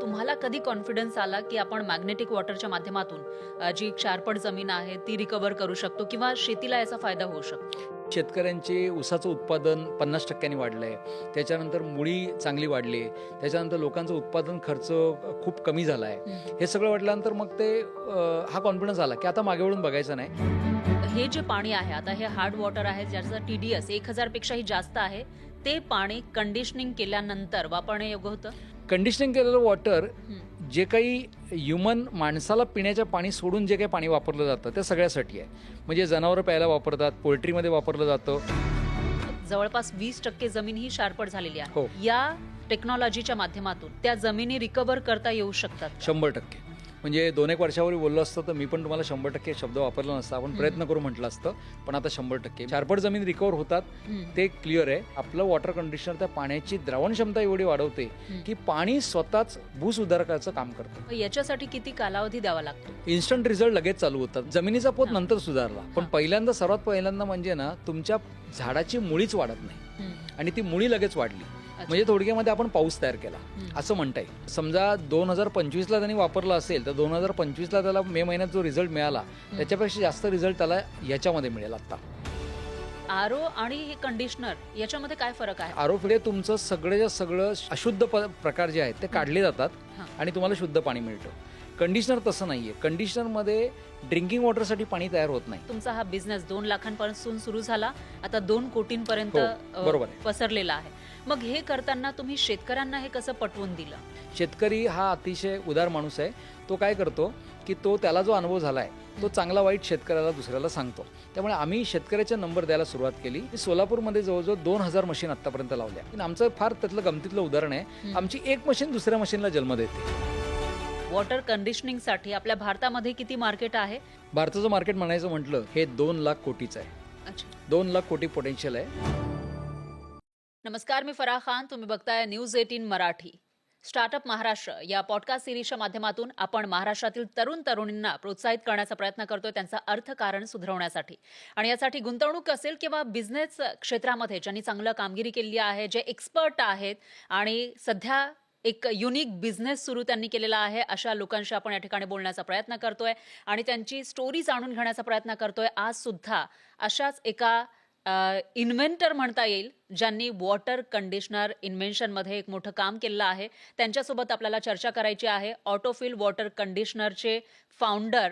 तुम्हाला कधी कॉन्फिडन्स आला की आपण मॅग्नेटिक वॉटरच्या माध्यमातून जी क्षारपड जमीन आहे ती रिकव्हर करू शकतो किंवा शेतीला याचा फायदा होऊ शकतो? शेतकऱ्यांचे ऊसाचं उत्पादन 50% वाढलं आहे. त्याच्यानंतर मुळी चांगली वाढली आहे. त्याच्यानंतर लोकांचं उत्पादन खर्च खूप कमी झाला आहे. हे सगळं वाटल्यानंतर मग ते हा कॉन्फिडन्स आला की आता मागे वळून बघायचं नाही. हे जे पाणी आहे आता हे हार्ड वॉटर आहे ज्याचं TDS 1000 पेक्षाही जास्त आहे. ते पाणी कंडिशनिंग केल्यानंतर वापरणे योग्य होतं? कंडिशनिंग केलेलं वॉटर जे काही ह्युमन माणसाला पिण्याचं पाणी सोडून जे काही पाणी वापरलं जातं ते सगळ्यासाठी आहे. म्हणजे जनावरं प्यायला वापरतात, पोल्ट्रीमध्ये वापरलं जातं. जवळपास 20% जमीन ही क्षारपड झालेली आहे. हो. या टेक्नॉलॉजीच्या माध्यमातून त्या जमिनी रिकव्हर करता येऊ शकतात का? 100%. म्हणजे 2-1 वर्षापूर्वी बोललो असतं तर मी पण तुम्हाला 100% शब्द वापरला नसता. आपण प्रयत्न करू म्हटलं असतं, पण आता 100%. क्षारपड जमीन रिकव्हर होतात ते क्लिअर आहे. आपलं वॉटर कंडिशनर त्या पाण्याची द्रावण क्षमता एवढी वाढवते की पाणी स्वतःच भूसुधारकाचं काम करतं. याच्यासाठी किती कालावधी द्यावा लागतो? इन्स्टंट रिझल्ट लगेच चालू होतात. जमिनीचा पोत नंतर सुधारला, पण सर्वात पहिल्यांदा म्हणजे ना तुमच्या झाडाची मुळीच वाढत नाही आणि ती मुळी लगेच वाढली. म्हणजे थोडक्यामध्ये आपण पाऊस तयार केला असं म्हणता येईल. समजा 2025ला त्यांनी वापरला असेल तर 2025ला त्याला मे महिन्यात जो रिझल्ट मिळाला त्याच्यापेक्षा जास्त रिझल्ट त्याला याच्यामध्ये मिळेल. आता आरो आणि हे कंडिशनर याच्यामध्ये काय फरक आहे? आरो फिडे तुमचं सगळं अशुद्ध प्रकार जे आहेत ते काढले जातात आणि तुम्हाला शुद्ध पाणी मिळतं. कंडिशनर तसं नाहीये. कंडिशनरमध्ये ड्रिंकिंग वॉटरसाठी पाणी तयार होत नाही. तुमचा हा बिझनेस 2 लाखांपासून सुरू झाला, आता 2 कोटींपर्यंत बरोबर आहे. पसरलेला आहे. मग हे करताना तुम्ही शेतकऱ्यांना हे कसं पटवून दिलं? शेतकरी हा अतिशय उदार माणूस आहे. तो काय करतो की त्याला जो अनुभव झालाय तो चांगला वाईट शेतकऱ्याला दुसऱ्याला सांगतो. त्यामुळे आम्ही शेतकऱ्याचे नंबर द्यायला सुरुवात केली. सोलापूरमध्ये जवळजवळ 2000 मशीन आतापर्यंत लावल्या. आमचं फार त्यातलं गमतीतलं उदाहरण आहे. आमची एक मशीन दुसऱ्या मशीनला जन्म देते. वॉटर कंडिशनिंगसाठी आपल्या भारतामध्ये किती मार्केट आहे? भारताचं मार्केट म्हणायचं म्हटलं हे 2 लाख कोटीचं आहे. अच्छा. 2 लाख कोटी पोटेन्शियल आहे. नमस्कार, मी फराह खान. तुम्ही बघताय न्यूज 18 मराठी. स्टार्टअप महाराष्ट्र या पॉडकास्ट सिरीजच्या माध्यमातून आपण महाराष्ट्रातील तरुणींना प्रोत्साहित करण्याचा प्रयत्न करतोय त्यांचा अर्थकारण सुधारण्यासाठी. आणि यासाठी गुंतवणूक असेल किंवा बिझनेस क्षेत्रामध्ये ज्यांनी चांगलं कामगिरी केली आहे, जे एक्सपर्ट आहेत आणि सध्या एक युनिक बिझनेस सुरू त्यांनी केलेला आहे, अशा लोकांशी आपण या ठिकाणी बोलण्याचा प्रयत्न करतोय आणि त्यांची स्टोरी जाणून घेण्याचा प्रयत्न करतोय. आज सुद्धा अशाच एका इन्व्हेंटर म्हणता येईल ज्यांनी वॉटर कंडिशनर इन्व्हेन्शनमध्ये एक मोठं काम केलं आहे, त्यांच्यासोबत आपल्याला चर्चा करायची आहे. ऑटोफिल वॉटर कंडिशनरचे फाउंडर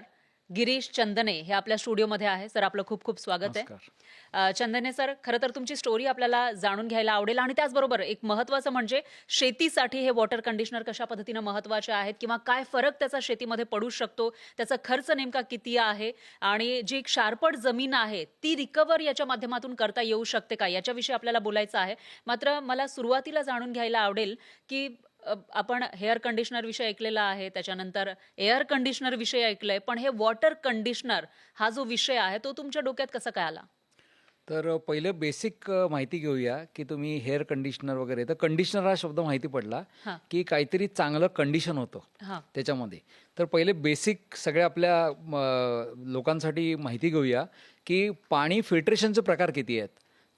गिरीश चंदने हे आपल्या स्टुडिओमध्ये आहे. सर, आपलं खूप खूप स्वागत आहे. चंदने सर, खरं तर तुमची स्टोरी आपल्याला जाणून घ्यायला आवडेल आणि त्याचबरोबर एक महत्त्वाचं म्हणजे शेतीसाठी हे वॉटर कंडिशनर कशा पद्धतीनं महत्त्वाचे आहेत किंवा काय फरक त्याचा शेतीमध्ये पडू शकतो, त्याचा खर्च नेमका किती आहे आणि जी क्षारपड जमीन आहे ती रिकव्हर याच्या माध्यमातून करता येऊ शकते का, याच्याविषयी आपल्याला बोलायचं आहे. मात्र मला सुरुवातीला जाणून घ्यायला आवडेल की आपण हेअर कंडिशनर विषय ऐकलेला आहे, त्याच्यानंतर एअर कंडिशनर विषय ऐकलंय, पण हे वॉटर कंडिशनर हा जो विषय आहे तो तुमच्या डोक्यात कसा काय आला? तर पहिलं बेसिक माहिती घेऊया की तुम्ही हेअर कंडिशनर वगैरे. तर कंडिशनर हा शब्द माहिती पडला की काहीतरी चांगलं कंडिशन होतं त्याच्यामध्ये. तर पहिले बेसिक सगळ्या आपल्या लोकांसाठी माहिती घेऊया की पाणी फिल्ट्रेशनचे प्रकार किती आहेत.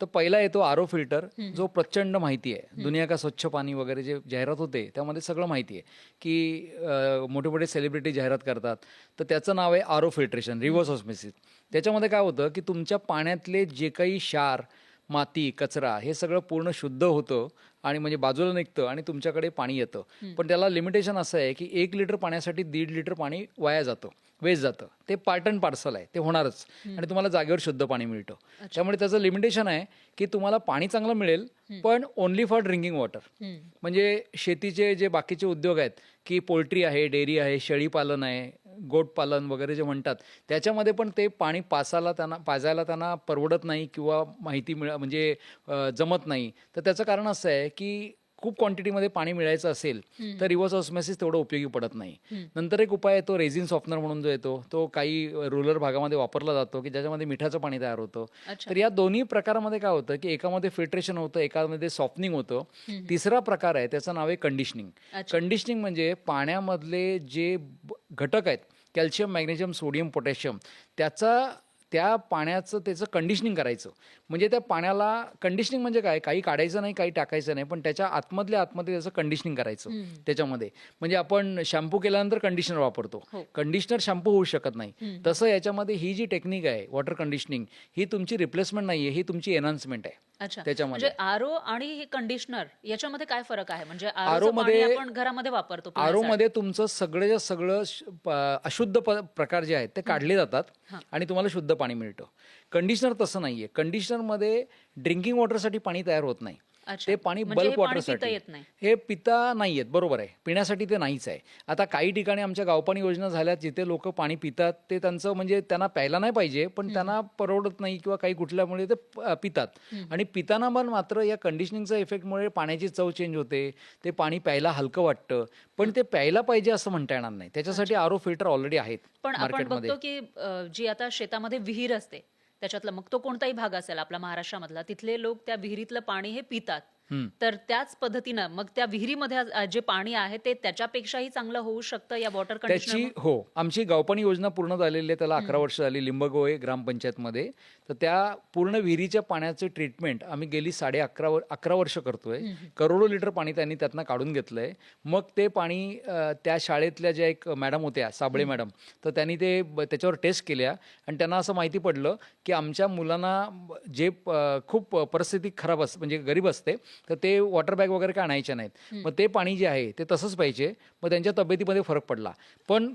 तर पहिला येतो आरो फिल्टर, जो प्रचंड माहिती आहे. दुनिया का स्वच्छ पाणी वगैरे जे जाहिरात होते त्यामध्ये सगळं माहिती आहे की मोठे मोठे सेलिब्रिटी जाहिरात करतात. तर त्याचं नाव आहे आरो फिल्ट्रेशन, रिव्हर्स ऑस्मोसिस. त्याच्यामध्ये काय होतं की तुमच्या पाण्यातले जे काही क्षार, माती, कचरा हे सगळं पूर्ण शुद्ध होतं आणि म्हणजे बाजूला निघतं आणि तुमच्याकडे पाणी येतं. पण त्याला लिमिटेशन असं आहे की 1 लिटर पाण्यासाठी 1.5 लिटर पाणी वाया जातं, वेस्ट जातं. ते पार्ट अँड पार्सल आहे, ते होणारच आणि तुम्हाला जागेवर शुद्ध पाणी मिळतं. त्यामुळे त्याचं लिमिटेशन आहे की तुम्हाला पाणी चांगलं मिळेल पण ओनली फॉर ड्रिंकिंग वॉटर. म्हणजे शेतीचे जे बाकीचे उद्योग आहेत की पोल्ट्री आहे, डेअरी आहे, शेळीपालन आहे, गोटपालन वगैरे जे म्हणतात त्याच्यामध्ये पण ते पाणी पाजायला त्यांना परवडत नाही किंवा म्हणजे जमत नाही. तर त्याचं कारण असं आहे की खूप क्वांटिटीमध्ये पाणी मिळायचं असेल तर रिव्हर्स ऑस्मोसिस तेवढं उपयोगी पडत नाही. नंतर एक उपाय येतो रेझिन सॉफ्टनर म्हणून जो येतो, तो काही रुरल भागामध्ये वापरला जातो की ज्याच्यामध्ये मिठाचं पाणी तयार होतं. तर या दोन्ही प्रकारामध्ये काय होतं की एकामध्ये फिल्ट्रेशन होतं, एकामध्ये सॉफ्टनिंग होतं. तिसरा प्रकार आहे त्याचं नाव आहे कंडिशनिंग. कंडिशनिंग म्हणजे पाण्यामधले जे घटक आहेत कॅल्शियम, मॅग्नेशियम, सोडियम, पोटॅशियम त्या पाण्याचं त्याचं कंडिशनिंग करायचं. म्हणजे त्या पाण्याला कंडिशनिंग म्हणजे काय, काही काढायचं नाही, काही टाकायचं नाही, पण त्याच्या आतमध्ये त्याचं कंडिशनिंग करायचं त्याच्यामध्ये. म्हणजे आपण शॅम्पू केल्यानंतर कंडिशनर वापरतो, कंडिशनर शॅम्पू होऊ शकत नाही. तसं याच्यामध्ये ही जी टेक्निक आहे वॉटर कंडिशनिंग, ही तुमची रिप्लेसमेंट नाही आहे, ही तुमची एनहान्समेंट आहे. अच्छा, त्याच्यामध्ये म्हणजे आरो आणि हे कंडिशनर याच्यामध्ये काय फरक आहे? म्हणजे आरो मध्ये आपण घरामध्ये वापरतो आरो मध्ये तुमचं सगळं अशुद्ध प्रकार जे आहेत ते काढले जातात आणि तुम्हाला शुद्ध पाणी मिळतं. कंडिशनर तसं नाहीये. कंडिशनरमध्ये ड्रिंकिंग वॉटरसाठी पाणी तयार होत नाही. ते पाणी बल्क वॉटरसाठी, हे पिता नाही येत. बरोबर आहे, पिण्यासाठी ते नाहीच आहे. आता काही ठिकाणी आमच्या गावपाणी योजना झाल्यात जिथे लोक पाणी पितात, ते त्यांचं म्हणजे त्यांना प्यायला नाही पाहिजे पण त्यांना परवडत नाही किंवा काही कुठल्यामुळे ते पितात. आणि पिताना पण मात्र या कंडिशनिंगचा इफेक्टमुळे पाण्याची चव चेंज होते, ते पाणी प्यायला हलकं वाटतं, पण ते प्यायला पाहिजे असं म्हणता येणार नाही. त्याच्यासाठी आरो फिल्टर ऑलरेडी आहेत पण आपण बघतो की जी आता शेतामध्ये विहीर असते त्याच्यातला, मग तो कोणताही भाग असेल आपला महाराष्ट्रामधला, तिथले लोक त्या विहिरीतलं पाणी हे पितात. तर त्याच पद्धतीनं मग त्या विहिरीमध्ये जे पाणी आहे ते त्याच्यापेक्षाही चांगलं होऊ शकतं या वॉटर कंडिशनर. त्याची हो, आमची गावपाणी योजना पूर्ण झालेली आहे, त्याला 11 वर्ष झाली लिंबगोळे ग्रामपंचायतमध्ये. तर त्या पूर्ण विहिरीच्या पाण्याचे ट्रीटमेंट आम्ही गेली 11.5 वर्ष करतोय. करोडो लिटर पाणी त्यांनी त्यातनं काढून घेतलंय. मग ते पाणी त्या शाळेतल्या ज्या एक मॅडम होत्या, साबळे मॅडम, तर त्यांनी ते त्याच्यावर टेस्ट केल्या आणि त्यांना असं माहिती पडलं की आमच्या मुलांना जे खूप परिस्थिती खराब म्हणजे गरीब असते, तर ते वॉटर बॅग वगैरे काय आणायच्या नाहीत. मग ते पाणी जे आहे ते तसंच पाहिजे. मग त्यांच्या तब्येतीमध्ये फरक पडला. पण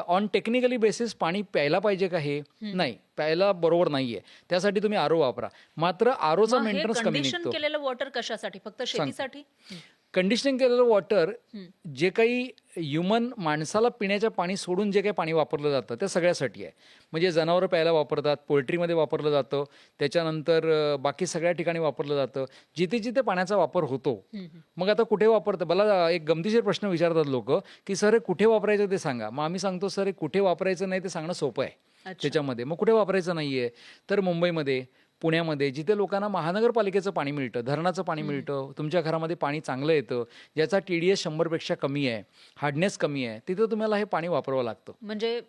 ऑन टेक्निकली बेसिस पाणी प्यायला पाहिजे का, हे नाही, प्यायला बरोबर नाहीये. त्यासाठी तुम्ही आरो वापरा. मात्र आरोचा मेंटेनन्स कमी निघतो. कंडिशन केलेलं वॉटर कशासाठी? फक्त शेतीसाठी? कंडिशनिंग केलेलं वॉटर जे काही ह्युमन माणसाला पिण्याच्या पाणी सोडून जे काही पाणी वापरलं जातं ते सगळ्यासाठी आहे. म्हणजे जनावरं प्यायला वापरतात, पोल्ट्रीमध्ये वापरलं जातं, त्याच्यानंतर बाकी सगळ्या ठिकाणी वापरलं जातं, जिथे जिथे पाण्याचा वापर होतो. मग आता कुठे वापरतं, मला एक गमतीशीर प्रश्न विचारतात लोक की सर हे कुठे वापरायचं ते सांगा. मग आम्ही सांगतो सर हे कुठे वापरायचं नाही ते सांगणं सोपं आहे त्याच्यामध्ये. मग कुठे वापरायचं नाहीये तर मुंबईमध्ये, पुण्यामध्ये, जिथे लोकांना महानगरपालिकेचं पाणी मिळतं, धरणाचं पाणी मिळतं, तुमच्या घरामध्ये पाणी चांगलं येतं, ज्याचा TDS 100पेक्षा कमी आहे, हार्डनेस कमी आहे, तिथं तुम्हाला हे पाणी वापरावं लागतं. म्हणजे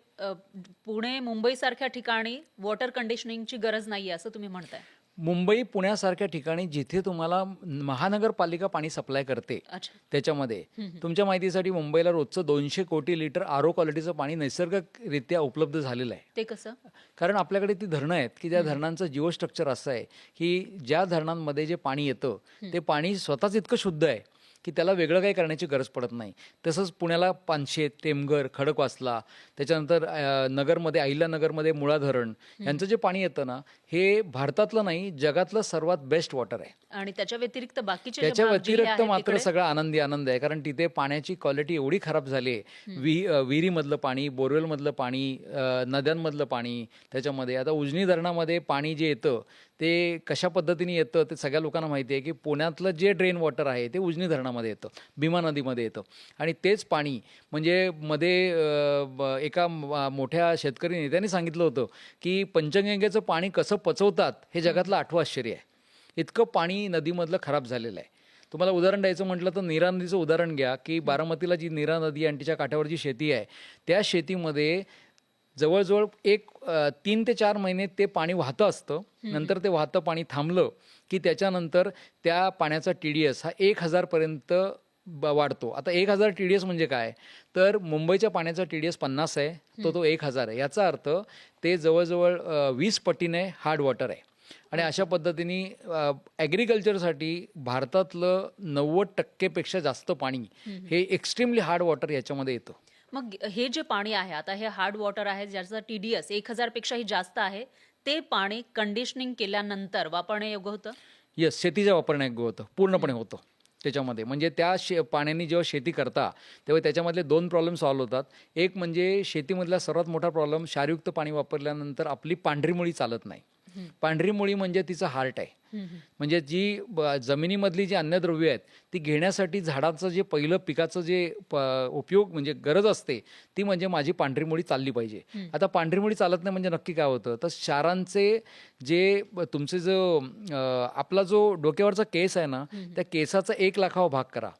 पुणे मुंबई सारख्या ठिकाणी वॉटर कंडिशनिंगची गरज नाहीये असं तुम्ही म्हणताय? मुंबई पुण्यासारख्या ठिकाणी जिथे तुम्हाला महानगरपालिका पाणी सप्लाय करते, त्याच्यामध्ये तुमच्या माहितीसाठी मुंबईला रोजचं 200 कोटी लिटर आरो क्वालिटीचं पाणी नैसर्गिकरित्या उपलब्ध झालेलं आहे. ते कसं? कारण आपल्याकडे ती धरणं आहेत की त्या धरणांचं जिओ स्ट्रक्चर असं आहे की ज्या धरणांमध्ये जे पाणी येतं ते पाणी स्वतःच इतकं शुद्ध आहे की त्याला वेगळं काही करण्याची गरज पडत नाही. तसंच पुण्याला पानशेत, टेमघर, खडकवासला, त्याच्यानंतर नगरमध्ये, अहिल्यानगरमध्ये मुळा धरण, यांचं जे पाणी येतं ना, हे भारतातलं नाही जगातलं सर्वात बेस्ट वॉटर आहे. आणि त्याच्या व्यतिरिक्त बाकीचे त्याच्या व्यतिरिक्त मात्र सगळं आनंद आहे. कारण तिथे पाण्याची क्वालिटी एवढी खराब झाली आहे. विहिरीमधलं पाणी, बोरवेलमधलं पाणी, नद्यांमधलं पाणी, त्याच्यामध्ये आता उजनी धरणामध्ये पाणी जे येतं ते कशा पद्धतीने येतं ते सगळ्या लोकांना माहिती आहे की पुण्यातलं जे ड्रेन वॉटर आहे ते उजनी धरणामध्ये येतं, भीमा नदीमध्ये येतं. आणि तेच पाणी म्हणजे मध्ये एका मोठ्या शेतकरी नेत्याने सांगितलं होतं की पंचगंगेचं पाणी कसं पचवतात हे जगातलं 8वं आश्चर्य आहे. इतकं पाणी नदीमधलं खराब झालेलं आहे. तुम्हाला उदाहरण द्यायचं म्हटलं तर नीरा नदीचं उदाहरण घ्या की बारामतीला जी नीरा नदी आणि तिच्या काठावर जी शेती आहे त्या शेतीमध्ये जवळजवळ 3 ते 4 महिने ते पाणी वाहतं असतं. नंतर ते वाहतं पाणी थांबलं की त्याच्यानंतर त्या पाण्याचा TDS हा 1000 पर्यंत वाढतो. आता 1000 TDS म्हणजे काय, तर मुंबईच्या पाण्याचा TDS 50 आहे, तो 1000 आहे. याचा अर्थ ते जवळजवळ 20 पटीने हार्ड वॉटर आहे. आणि अशा पद्धतीने ॲग्रिकल्चरसाठी भारतातलं 90% जास्त पाणी हे एक्स्ट्रीमली हार्ड वॉटर याच्यामध्ये येतं. मग हे जे पाणी आहे आता, हे हार्ड वॉटर आहे ज्याचा TDS 1000 पेक्षाही जास्त आहे, ते पाणी कंडिशनिंग केल्यानंतर वापरण्यायोग्य होतं? येस, शेतीच्या वापरण्यायोग्य होतं, पूर्णपणे होतं त्याच्यामध्ये. म्हणजे त्या पाण्याने जेव्हा शेती करता तेव्हा त्याच्यामधले 2 प्रॉब्लेम सॉल्व्ह होतात. एक म्हणजे शेतीमधला सर्वात मोठा प्रॉब्लेम, क्षारयुक्त पाणी वापरल्यानंतर आपली पांढरी मुळी चालत नाही. पांढरी मुळी म्हणजे तिचं हार्ट आहे. म्हणजे जी जमिनीमधली जी अन्नद्रव्य आहेत ती घेण्यासाठी झाडाचं जे पहिलं पिकाचं जे उपयोग म्हणजे गरज असते ती म्हणजे माझी पांढरी मुळी चालली पाहिजे. आता पांढरी मुळी चालत नाही म्हणजे नक्की काय होतं, तर क्षारांचे जे तुमचे जो आपला जो डोक्यावरचा केस आहे ना, त्या केसाचा 1,00,000वा भाग करा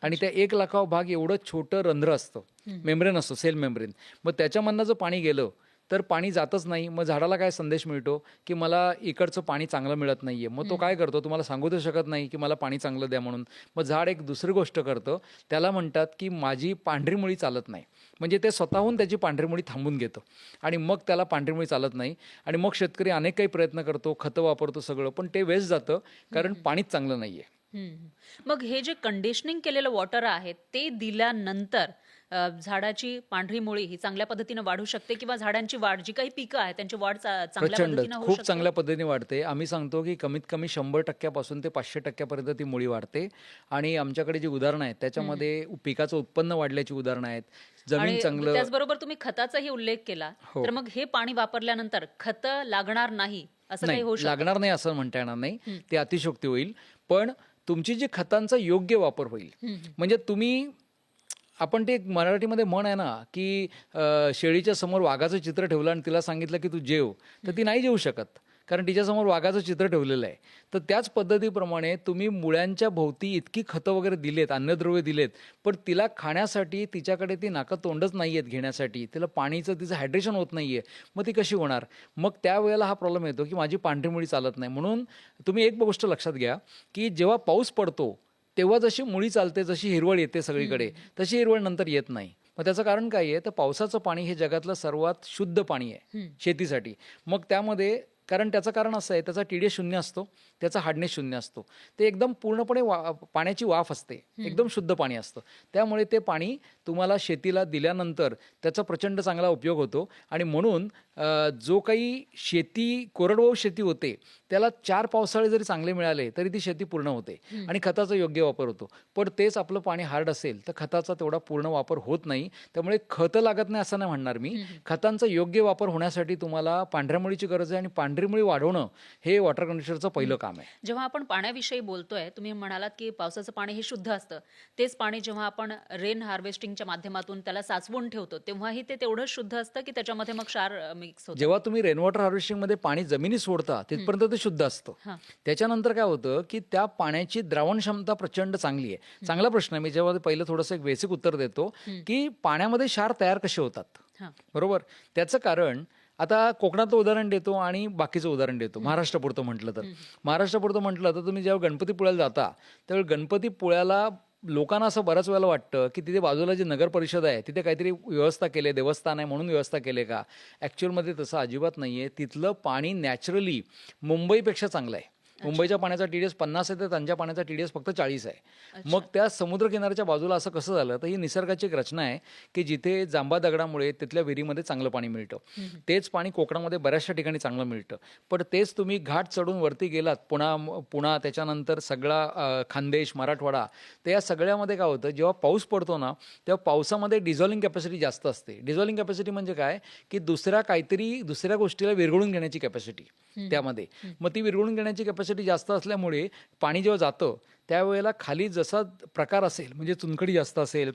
आणि त्या 1,00,000वा भाग एवढं छोटं रंध्र असतं, मेम्ब्रेन असतं, सेल मेम्ब्रेन. मग त्याच्यामधनं जर पाणी गेलं तर पाणी जातच नाही. मग झाडाला काय संदेश मिळतो की मला इकडचं पाणी चांगलं मिळत नाहीये. मग तो काय करतो, तुम्हाला सांगू तर शकत नाही की मला पाणी चांगलं द्या म्हणून. मग झाड एक दुसरी गोष्ट करतं, त्याला म्हणतात की माझी पांढरी मुळी चालत नाही. म्हणजे ते स्वतःहून त्याची पांढरी मुळी थांबून घेतं आणि मग त्याला पांढरी मुळी चालत नाही. आणि मग शेतकरी अनेक काही प्रयत्न करतो, खतं वापरतो सगळं, पण ते वेस्ट जातं कारण पाणीच चांगलं नाहीये. मग हे जे कंडिशनिंग केलेलं वॉटर आहे ते दिल्यानंतर झाडाची पांढरी मुळी ही चांगल्या पद्धतीने वाढू शकते किंवा झाडांची वाढ जी काही पिकं आहे त्यांची वाढ चांगल्या प्रचंड पद्धतीने होऊ खूप शकते. चांगल्या पद्धतीने वाढते. आम्ही सांगतो की कमीत कमी 100% ते 500% ती मुळी वाढते. आणि आमच्याकडे जी उदाहरणं आहेत त्याच्यामध्ये पिकाचं उत्पन्न वाढल्याची उदाहरणं आहेत. जमीन आणि चांगलं. त्याचबरोबर तुम्ही खताचाही उल्लेख केला, हो. तर मग हे पाणी वापरल्यानंतर खतं लागणार नाही असं काही होऊ नाही, शकतं? लागणार नाही असं म्हणता येणार नाही. ते अतिशयोक्ती होईल. पण तुमची जी खतांचा योग्य वापर होईल. म्हणजे तुम्ही, आपण ते एक मराठीमध्ये म्हण आहे ना की शेळीच्या समोर वाघाचं चित्र ठेवलं आणि तिला सांगितलं की तू जेव, तर ती नाही जेवू शकत, कारण तिच्यासमोर वाघाचं चित्र ठेवलेलं आहे. तर त्याच पद्धतीप्रमाणे तुम्ही मुळ्यांच्या भोवती इतकी खतं वगैरे दिलेत, अन्नद्रव्य दिलेत, पण तिला खाण्यासाठी तिच्याकडे ती नाकं तोंडच नाही आहेत घेण्यासाठी, तिला पाणीचं तिचं हायड्रेशन होत नाही आहे, मग ती कशी होणार? मग त्यावेळेला हा प्रॉब्लेम येतो की माझी पांढरी मुळी चालत नाही. म्हणून तुम्ही एक गोष्ट लक्षात घ्या की जेव्हा पाऊस पडतो तेव्हा जशी मुळी चालते, जशी हिरवळ येते सगळीकडे, तशी हिरवळ नंतर येत नाही. मग त्याचं कारण काय आहे? तर पावसाचं पाणी हे जगातलं सर्वात शुद्ध पाणी आहे शेतीसाठी. मग त्यामध्ये, कारण त्याचं कारण असं आहे, त्याचा TDS शून्य असतो, त्याचा हार्डनेस शून्य असतो. ते एकदम पूर्णपणे पाण्याची वाफ असते, एकदम शुद्ध पाणी असतं. त्यामुळे ते पाणी तुम्हाला शेतीला दिल्यानंतर त्याचा प्रचंड चांगला उपयोग होतो. आणि म्हणून जो काही शेती, कोरडवाहू शेती होते, त्याला 4 पावसाळे जरी चांगले मिळाले तरी ती शेती पूर्ण होते आणि खताचा योग्य वापर होतो. पण तेच आपलं पाणी हार्ड असेल तर खताचा तेवढा पूर्ण वापर होत नाही. त्यामुळे खतं लागत नाही असं नाही म्हणणार मी. खतांचा योग्य वापर होण्यासाठी तुम्हाला पांढऱ्या मुळीची गरज आहे आणि पांढरी मुळी वाढवणं हे वॉटर कंडिशनरचं पहिलं काम आहे. जेव्हा आपण पाण्याविषयी बोलतोय, तुम्ही म्हणालात की पावसाचं पाणी हे शुद्ध असतं. तेच पाणी जेव्हा आपण रेन हार्वेस्टिंगच्या माध्यमातून त्याला साचवून ठेवतो, तेव्हाही ते तेवढंच शुद्ध असतं की त्याच्यामध्ये मग क्षार मिक्स होतं? जेव्हा तुम्ही रेन वॉटर हार्वेस्टिंगमध्ये पाणी जमिनीत सोडता तिथपर्यंत ते शुद्ध असतं. त्याच्यानंतर काय होतं की त्या पाण्याची द्रावण क्षमता प्रचंड चांगली आहे. चांगला प्रश्न आहे. मी जेव्हा पहिलं थोडंसं एक बेसिक उत्तर देतो की पाण्यामध्ये क्षार तयार कसे होतात, बरोबर? त्याचं कारण, आता कोकणातलं उदाहरण देतो आणि बाकीचं उदाहरण देतो. महाराष्ट्रापुरतं म्हटलं तर तुम्ही जेव्हा गणपतीपुळ्याला जाता त्यावेळी गणपतीपुळ्याला लोकांना असं बऱ्याच वेळेला वाटतं की तिथे बाजूला जी नगर परिषद आहे तिथे काहीतरी व्यवस्था केली, देवस्थान आहे म्हणून व्यवस्था केली का? ॲक्च्युअलमध्ये तसं अजिबात नाही आहे. तिथलं पाणी नॅचरली मुंबईपेक्षा चांगलं आहे. मुंबईच्या पाण्याचा TDS 50 आहे तर त्यांच्या पाण्याचा TDS फक्त 40 आहे. मग त्या समुद्रकिनाऱ्याच्या बाजूला असं कसं झालं? तर ही निसर्गाची एक रचना आहे की जिथे जांबा दगडामुळे तिथल्या विहिरीमध्ये चांगलं पाणी मिळतं. तेच पाणी कोकणामध्ये बऱ्याचशा ठिकाणी चांगलं मिळतं. पण तेच तुम्ही घाट चढून वरती गेलात, पुणा त्याच्यानंतर सगळा खानदेश, मराठवाडा, तर या सगळ्यामध्ये काय होतं, जेव्हा पाऊस पडतो ना तेव्हा पावसामध्ये डिझॉल्विंग कॅपॅसिटी जास्त असते. डिझॉल्विंग कॅपॅसिटी म्हणजे काय की दुसऱ्या गोष्टीला विरघळून घेण्याची कॅपॅसिटी त्यामध्ये. मग ती विरघळून घेण्याची कॅपॅसिटी जास्त असल्यामुळे पाणी जेव्हा जातं त्यावेळेला खाली जसा प्रकार असेल, म्हणजे चुनखडी जास्त असेल,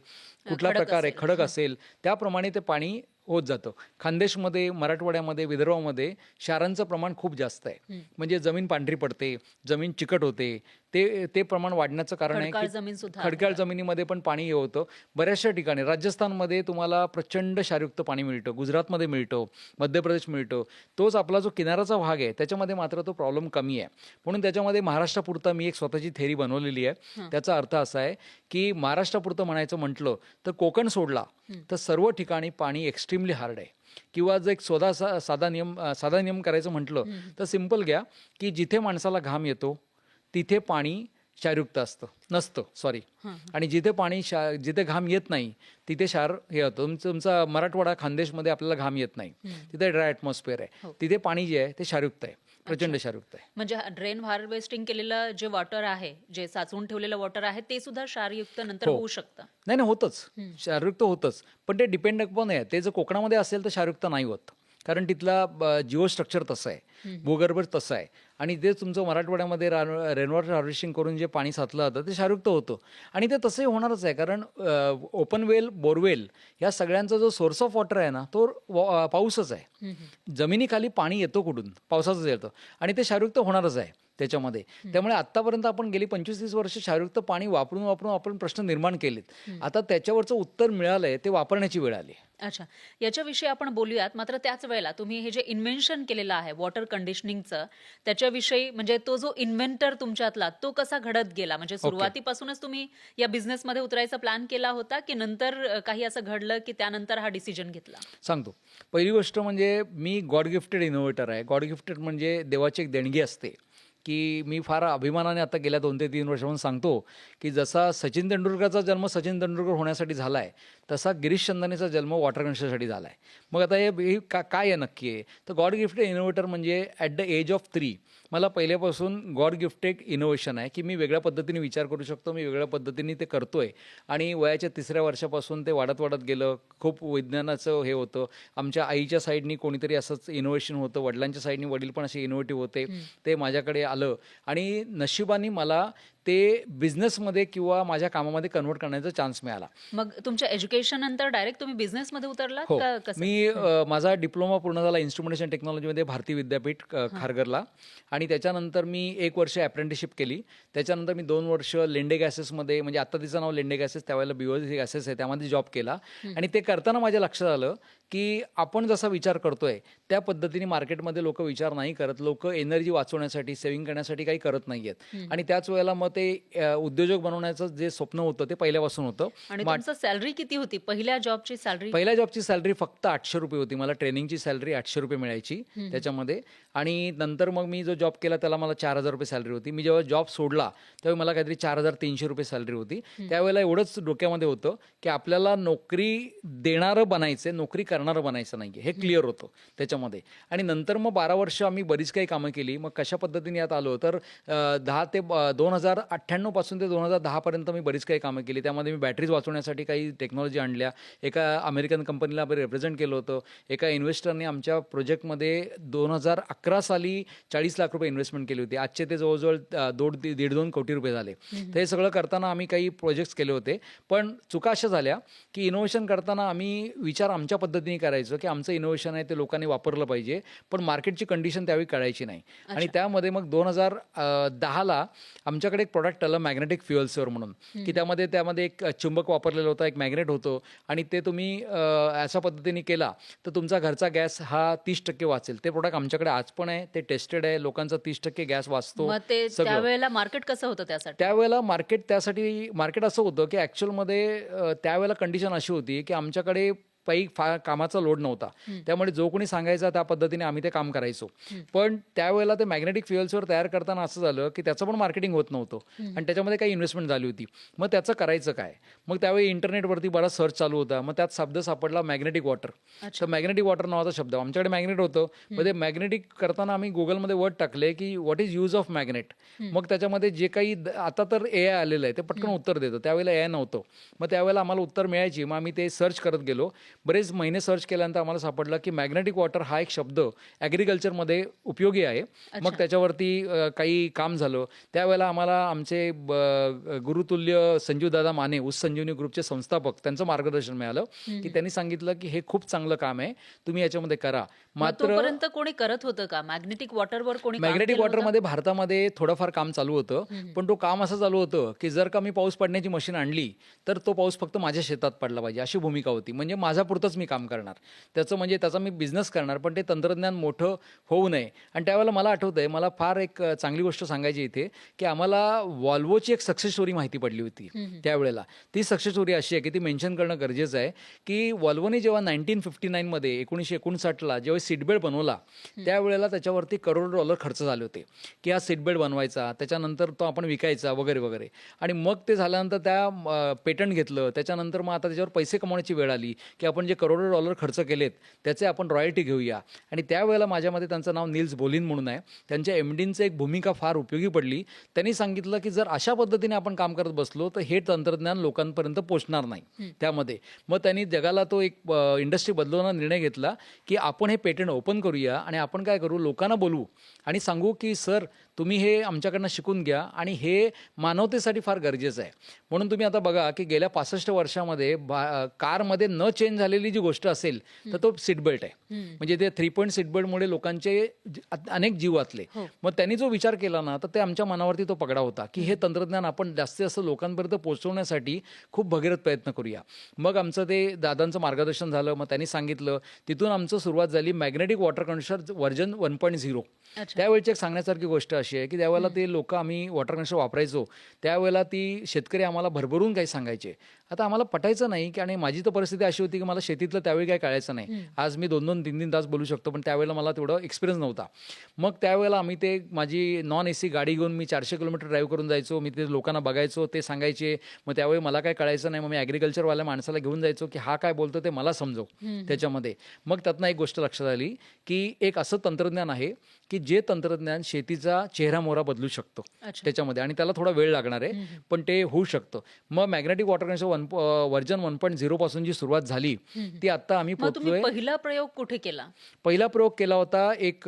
कुठला प्रकार आहे, खडक असेल, त्याप्रमाणे ते पाणी होत जातं. खानदेशमध्ये, मराठवाड्यामध्ये, विदर्भामध्ये क्षारांचं प्रमाण खूप जास्त आहे. म्हणजे जमीन पांढरी पडते, जमीन चिकट होते. ते प्रमाण वाढण्याचं कारण आहे की खडकाळ जमिनीमध्ये पण पाणी हे होतं. बऱ्याचशा ठिकाणी राजस्थानमध्ये तुम्हाला प्रचंड क्षारयुक्त पाणी मिळतं, गुजरातमध्ये मिळतं, मध्य प्रदेश मिळतं. तोच आपला जो किनाऱ्याचा भाग आहे त्याच्यामध्ये मात्र तो प्रॉब्लेम कमी आहे. म्हणून त्याच्यामध्ये महाराष्ट्रापुरता मी एक स्वतःची थेरी बनवलेली आहे. त्याचा अर्थ असा आहे की महाराष्ट्रापुरतं म्हणायचं म्हटलं तर कोकण सोडला तर सर्व ठिकाणी पाणी एक्स्ट्रीमली हार्ड आहे. किंवा जर एक साधा नियम करायचं म्हटलं तर सिंपल घ्या की जिथे माणसाला घाम येतो तिथे पाणी क्षारयुक्त नसतं. आणि जिथे घाम येत नाही तिथे क्षार हे होतं. तुमचा मराठवाडा, खानदेशमध्ये आपल्याला घाम येत नाही, तिथे ड्राय ॲटमॉस्फिअर आहे, तिथे पाणी जे आहे ते क्षारयुक्त आहे, प्रचंड क्षारयुक्त आहे. म्हणजे ड्रेन हार्वेस्टिंग केलेलं जे वॉटर आहे, जे साचवून ठेवलेलं वॉटर आहे, ते सुद्धा क्षारयुक्त नंतर होऊ शकतं? नाही, होतच, क्षारयुक्त होतच. पण ते डिपेंड पण आहे. ते जर कोकणामध्ये असेल तर क्षारयुक्त नाही होत, कारण तिथला जिओस्ट्रक्चर तसं आहे, भूगर्भ तसं आहे. आणि ते तुमचं मराठवाड्यामध्ये रेन वॉटर हार्वेस्टिंग करून जे पाणी साचलं जातं ते क्षारयुक्त होतं. आणि ते तसंही होणारच आहे, कारण ओपन वेल, बोरवेल या सगळ्यांचा जो सोर्स ऑफ वॉटर आहे ना तो पाऊसच आहे. जमिनीखाली पाणी येतो कुठून? पावसाचंच येतं आणि ते क्षारयुक्त होणारच आहे. त्याच्यामध्ये. त्यामुळे आतापर्यंत आपण गेली 25-30 वर्ष क्षारयुक्त पाणी वापरून वापरून आपण प्रश्न निर्माण केलेत. आता त्याच्यावरचं उत्तर मिळालंय, ते वापरण्याची वेळ आली. अच्छा. याच्याविषयी आपण बोलूयात. मात्र त्याच वेळेला तुम्ही हे जे इन्व्हेन्शन केलेलं आहे वॉटर कंडिशनिंगचं, त्याच्याविषयी म्हणजे तो जो इन्व्हेंटर तुमच्यातला तो कसा घडत गेला? म्हणजे सुरुवातीपासूनच तुम्ही या बिझनेसमध्ये उतरायचा प्लॅन केला होता की नंतर काही असं घडलं की त्यानंतर हा डिसिजन घेतला? सांगतो. पहिली गोष्ट म्हणजे मी गॉड गिफ्टेड इनोव्हेटर आहे. गॉड गिफ्टेड म्हणजे देवाची एक देणगी असते, की मी फार अभिमानाने आता गेल्या 2 ते 3 वर्षापासून सांगतो, की जसा सचिन तेंडुलकरचा जन्म सचिन तेंडुलकर होण्यासाठी झाला आहे, तसा गिरीश चंदानीचा जन्म वॉटर कंडिशनरसाठी झाला आहे. मग आता हे काय आहे नक्की आहे? तर गॉड गिफ्टेड इनोव्हेटर म्हणजे ॲट द एज ऑफ 3 मला पहिल्यापासून गॉड गिफ्टेड इनोव्हेशन आहे, की मी वेगळ्या पद्धतीने विचार करू शकतो, मी वेगळ्या पद्धतीने ते करतोय. आणि वयाच्या 3ऱ्या वर्षापासून ते वाढत वाढत गेलं. खूप विज्ञानाचं हे होतं. आमच्या आईच्या साईडनी कोणीतरी असंच इनोव्हेशन होतं, वडिलांच्या साईडनी वडील पण असे इनोव्हेटिव्ह होते. ते माझ्याकडे आलं आणि नशिबाने मला ते बिझनेसमध्ये किंवा माझ्या कामामध्ये कन्व्हर्ट करण्याचा चान्स मिळाला. मग तुमच्या एज्युकेशन नंतर डायरेक्ट तुम्ही बिझनेसमध्ये उतरलात हो. का कसं? मी माझा डिप्लोमा पूर्ण झाला इन्स्ट्रुमेंटेशन टेक्नॉलॉजीमध्ये भारतीय विद्यापीठ खारघरला. आणि त्याच्यानंतर मी 1 वर्ष अप्रेंटिसशिप केली. त्याच्यानंतर मी 2 वर्ष लेंडे गॅसेसमध्ये, म्हणजे आता तिचं नाव लेंडे गॅसेस, त्यावेळेला BOC गॅसेस आहे, त्यामध्ये जॉब केला. आणि ते करताना माझ्या लक्षात आलं की आपण जसा विचार करतोय त्या पद्धतीने मार्केटमध्ये लोक विचार नाही करत. लोक एनर्जी वाचवण्यासाठी, सेव्हिंग करण्यासाठी काही करत नाहीयेत. आणि त्याच वेळेला मग ते उद्योजक बनवण्याचं जे स्वप्न होतं ते पहिल्यापासून होतं. आणि तुमचं सॅलरी किती होती पहिल्या जॉबची सॅलरी? पहिल्या जॉबची सॅलरी फक्त 800 रुपये होती. मला ट्रेनिंगची सॅलरी 800 रुपये मिळायची त्याच्यामध्ये. आणि नंतर मग मी जो जॉब केला त्याला मला 4000 रुपये सॅलरी होती. मी जेव्हा जॉब सोडला तेव्हा मला काहीतरी 4300 रुपये सॅलरी होती. त्यावेळेला एवढंच डोक्यामध्ये होतं की आपल्याला नोकरी देणारं बनायचं, नोकरी करणारं बनायचं नाही, हे क्लिअर होतं त्याच्यामध्ये. आणि नंतर मग 12 वर्ष आम्ही बरीच काही कामं केली. मग कशा पद्धतीने यात आलो तर 2098 पासून ते 2010 पर्यंत मी बरीच काही कामं केली. त्यामध्ये मी बॅटरीज वाचवण्यासाठी काही टेक्नॉलॉजी आणल्या. एका अमेरिकन कंपनीला रिप्रेझेंट केलं होतं. एका इन्व्हेस्टरने आमच्या प्रोजेक्टमध्ये 2011 साली 40 लाख रुपये इन्व्हेस्टमेंट केली होती. आजचे ते जवळजवळ 1.5-2 कोटी रुपये झाले. तर हे सगळं करताना आम्ही काही प्रोजेक्ट्स केले होते. पण चुका अशा झाल्या की इनोव्हेशन करताना आम्ही विचार आमच्या पद्धतीने करायचो की आमचं इनोव्हेशन आहे ते लोकांनी वापरलं पाहिजे, पण मार्केटची कंडिशन त्यावेळी कळायची नाही. आणि त्यामध्ये मग 2010ला आमच्याकडे एक प्रोडक्ट आलं मॅग्नेटिक फ्युएल सेवर म्हणून, की त्यामध्ये एक चुंबक वापरलेलं होतं, एक मॅग्नेट होतं. आणि ते तुम्ही अशा पद्धतीने केला तर तुमचा घरचा गॅस हा 30% वाचेल. ते प्रोडक्ट आमच्याकडे आज पण आहे, ते टेस्टेड आहे, लोकांचा 30% गॅस वाचतो. मग ते त्यावेळेला मार्केट कसं होतं त्यासाठी? त्यावेळेला मार्केट असं होतं की ॲक्च्युअलमध्ये त्यावेळेला कंडिशन अशी होती की आमच्याकडे कामाचा लोड नव्हता. त्यामुळे जो कोणी सांगायचा त्या पद्धतीने आम्ही ते काम करायचो. पण त्यावेळेला ते मॅग्नेटिक फ्युएल्सवर तयार करताना असं झालं की त्याचं पण मार्केटिंग होत नव्हतं आणि त्याच्यामध्ये काही इन्व्हेस्टमेंट झाली होती. मग त्याचं करायचं काय? मग त्यावेळी इंटरनेटवरती बराच सर्च चालू होता. मग त्यात शब्द सापडला मॅग्नेटिक वॉटर. तर मॅग्नेटिक वॉटर नावाचा शब्द, आमच्याकडे मॅग्नेट होतं. मग ते मॅग्नेटिक करताना आम्ही गुगलमध्ये वर्ड टाकले की what is use of magnet. मग त्याच्यामध्ये जे काही आता तर AI आलेलं आहे ते पटकन उत्तर देतं. त्यावेळेला AI नव्हतं. मग त्यावेळेला आम्हाला उत्तर मिळायची. मग आम्ही ते सर्च करत गेलो. बरेच महिने सर्च केल्यानंतर आम्हाला सापडलं की मॅग्नेटिक वॉटर हा एक शब्द ॲग्रिकल्चरमध्ये उपयोगी आहे. मग त्याच्यावरती काही काम झालं. त्यावेळेला आम्हाला आमचे गुरुतुल्य संजीवदादा माने, ऊस संजीवनी ग्रुपचे संस्थापक, त्यांचं मार्गदर्शन मिळालं की त्यांनी सांगितलं की हे खूप चांगलं काम आहे, तुम्ही याच्यामध्ये करा. मात्र तोपर्यंत कोणी करत होतं का मॅग्नेटिक वॉटरवर? कोणी मॅग्नेटिक वॉटरमध्ये भारतामध्ये थोडंफार काम चालू होतं. पण तो काम असं चालू होतं की जर का मी पाऊस पडण्याची मशीन आणली तर तो पाऊस फक्त माझ्या शेतात पडला पाहिजे, अशी भूमिका होती. म्हणजे माझ्यापुरतंच मी काम करणार, त्याचा मी बिझनेस करणार, पण ते तंत्रज्ञान मोठं होऊ नये. आणि त्यावेळेला मला आठवतंय, मला फार एक चांगली गोष्ट सांगायची इथे की आम्हाला वॉल्वोची एक सक्सेस स्टोरी माहिती पडली होती त्यावेळेला. ती सक्सेस स्टोरी अशी आहे की ती मेन्शन करणं गरजेचं आहे की वॉल्वोने जेव्हा 1959 मध्ये 1959ला जेव्हा सीटबेल्ट बनवला त्यावेळेला त्याच्यावरती $1 खर्च झाले होते की हा सीटबेल्ट बनवायचा, त्याच्यानंतर तो आपण विकायचा वगैरे वगैरे. आणि मग ते झाल्यानंतर त्या पेटंट घेतलं. त्याच्यानंतर मग आता त्याच्यावर पैसे कमवण्याची वेळ आली की आपण जे $1 खर्च केलेत त्याचे आपण रॉयल्टी घेऊया. आणि त्यावेळेला माझ्यामध्ये त्यांचं नाव नील्स बोलिन म्हणून आहे. त्यांच्या MDचं एक भूमिका फार उपयोगी पडली. त्यांनी सांगितलं की जर अशा पद्धतीने आपण काम करत बसलो तर हे तंत्रज्ञान लोकांपर्यंत पोहोचणार नाही त्यामध्ये. मग त्यांनी जगाला तो एक इंडस्ट्री बदलवण्याचा निर्णय घेतला की आपण हे पेटंट ओपन करूया आणि आपण काय करू, लोकांना बोलवू आणि सांगू की सर तुम्ही हे आमच्याकडनं शिकून घ्या आणि हे मानवतेसाठी फार गरजेचं आहे. म्हणून तुम्ही आता बघा की गेल्या 65 वर्षामध्ये कारमध्ये न चेंज झालेली जी गोष्ट असेल तर तो सीट बेल्ट आहे. म्हणजे ते 3 पॉईंट सीट बेल्टमुळे लोकांचे अनेक जीव वाचले. मग त्यांनी जो विचार केला ना तर ते आमच्या मनावरती तो पगडा होता की हे तंत्रज्ञान आपण जास्तीत जास्त लोकांपर्यंत पोहोचवण्यासाठी खूप भगीरथ प्रयत्न करूया. मग आमचं ते दादांचं मार्गदर्शन झालं. मग त्यांनी सांगितलं, तिथून आमचं सुरुवात झाली मॅग्नेटिक वॉटर कंडिशनर व्हर्जन 1.0. त्यावेळची एक सांगण्यासारखी गोष्ट अशी आहे की त्यावेळेला ते लोक आम्ही वॉटर कंडिशनर वापरायचो त्यावेळेला ती शेतकरी आम्हाला भरभरून काही सांगायचे. आता आम्हाला पटायचं नाही की आणि माझी तर परिस्थिती अशी होती की मला शेतीतलं त्यावेळी काही कळायचं नाही. आज मी 2-2, 3-3 तास बोलू शकतो पण त्यावेळेला मला तेवढं एक्सपिरियन्स नव्हता. मग त्यावेळेला आम्ही ते माझी नॉन AC गाडी घेऊन मी 400 किलोमीटर ड्राईव्ह करून जायचो. मी ते लोकांना बघायचो, ते सांगायचे. मग त्यावेळी मला काय कळायचं नाही. मग मी ॲग्रिकल्चरवाल्या माणसाला घेऊन जायचो की हा काय बोलतो ते मला समजव त्याच्यामध्ये. मग त्यातनं एक गोष्ट लक्षात आली की एक असं तंत्रज्ञान आहे की जे तंत्रज्ञान शेतीचा चेहरा मोहरा बदलू शकतो त्याच्यामध्ये आणि त्याला थोडा वेळ लागणार आहे पण ते होऊ शकतं. मग मॅग्नेटिक वॉटर कंडिशनर व्हर्जन 1.0 पासून जी सुरुवात झाली ती आता आम्ही पोहोचलोय. पहिला प्रयोग कुठे केला? पहिला प्रयोग केला होता एक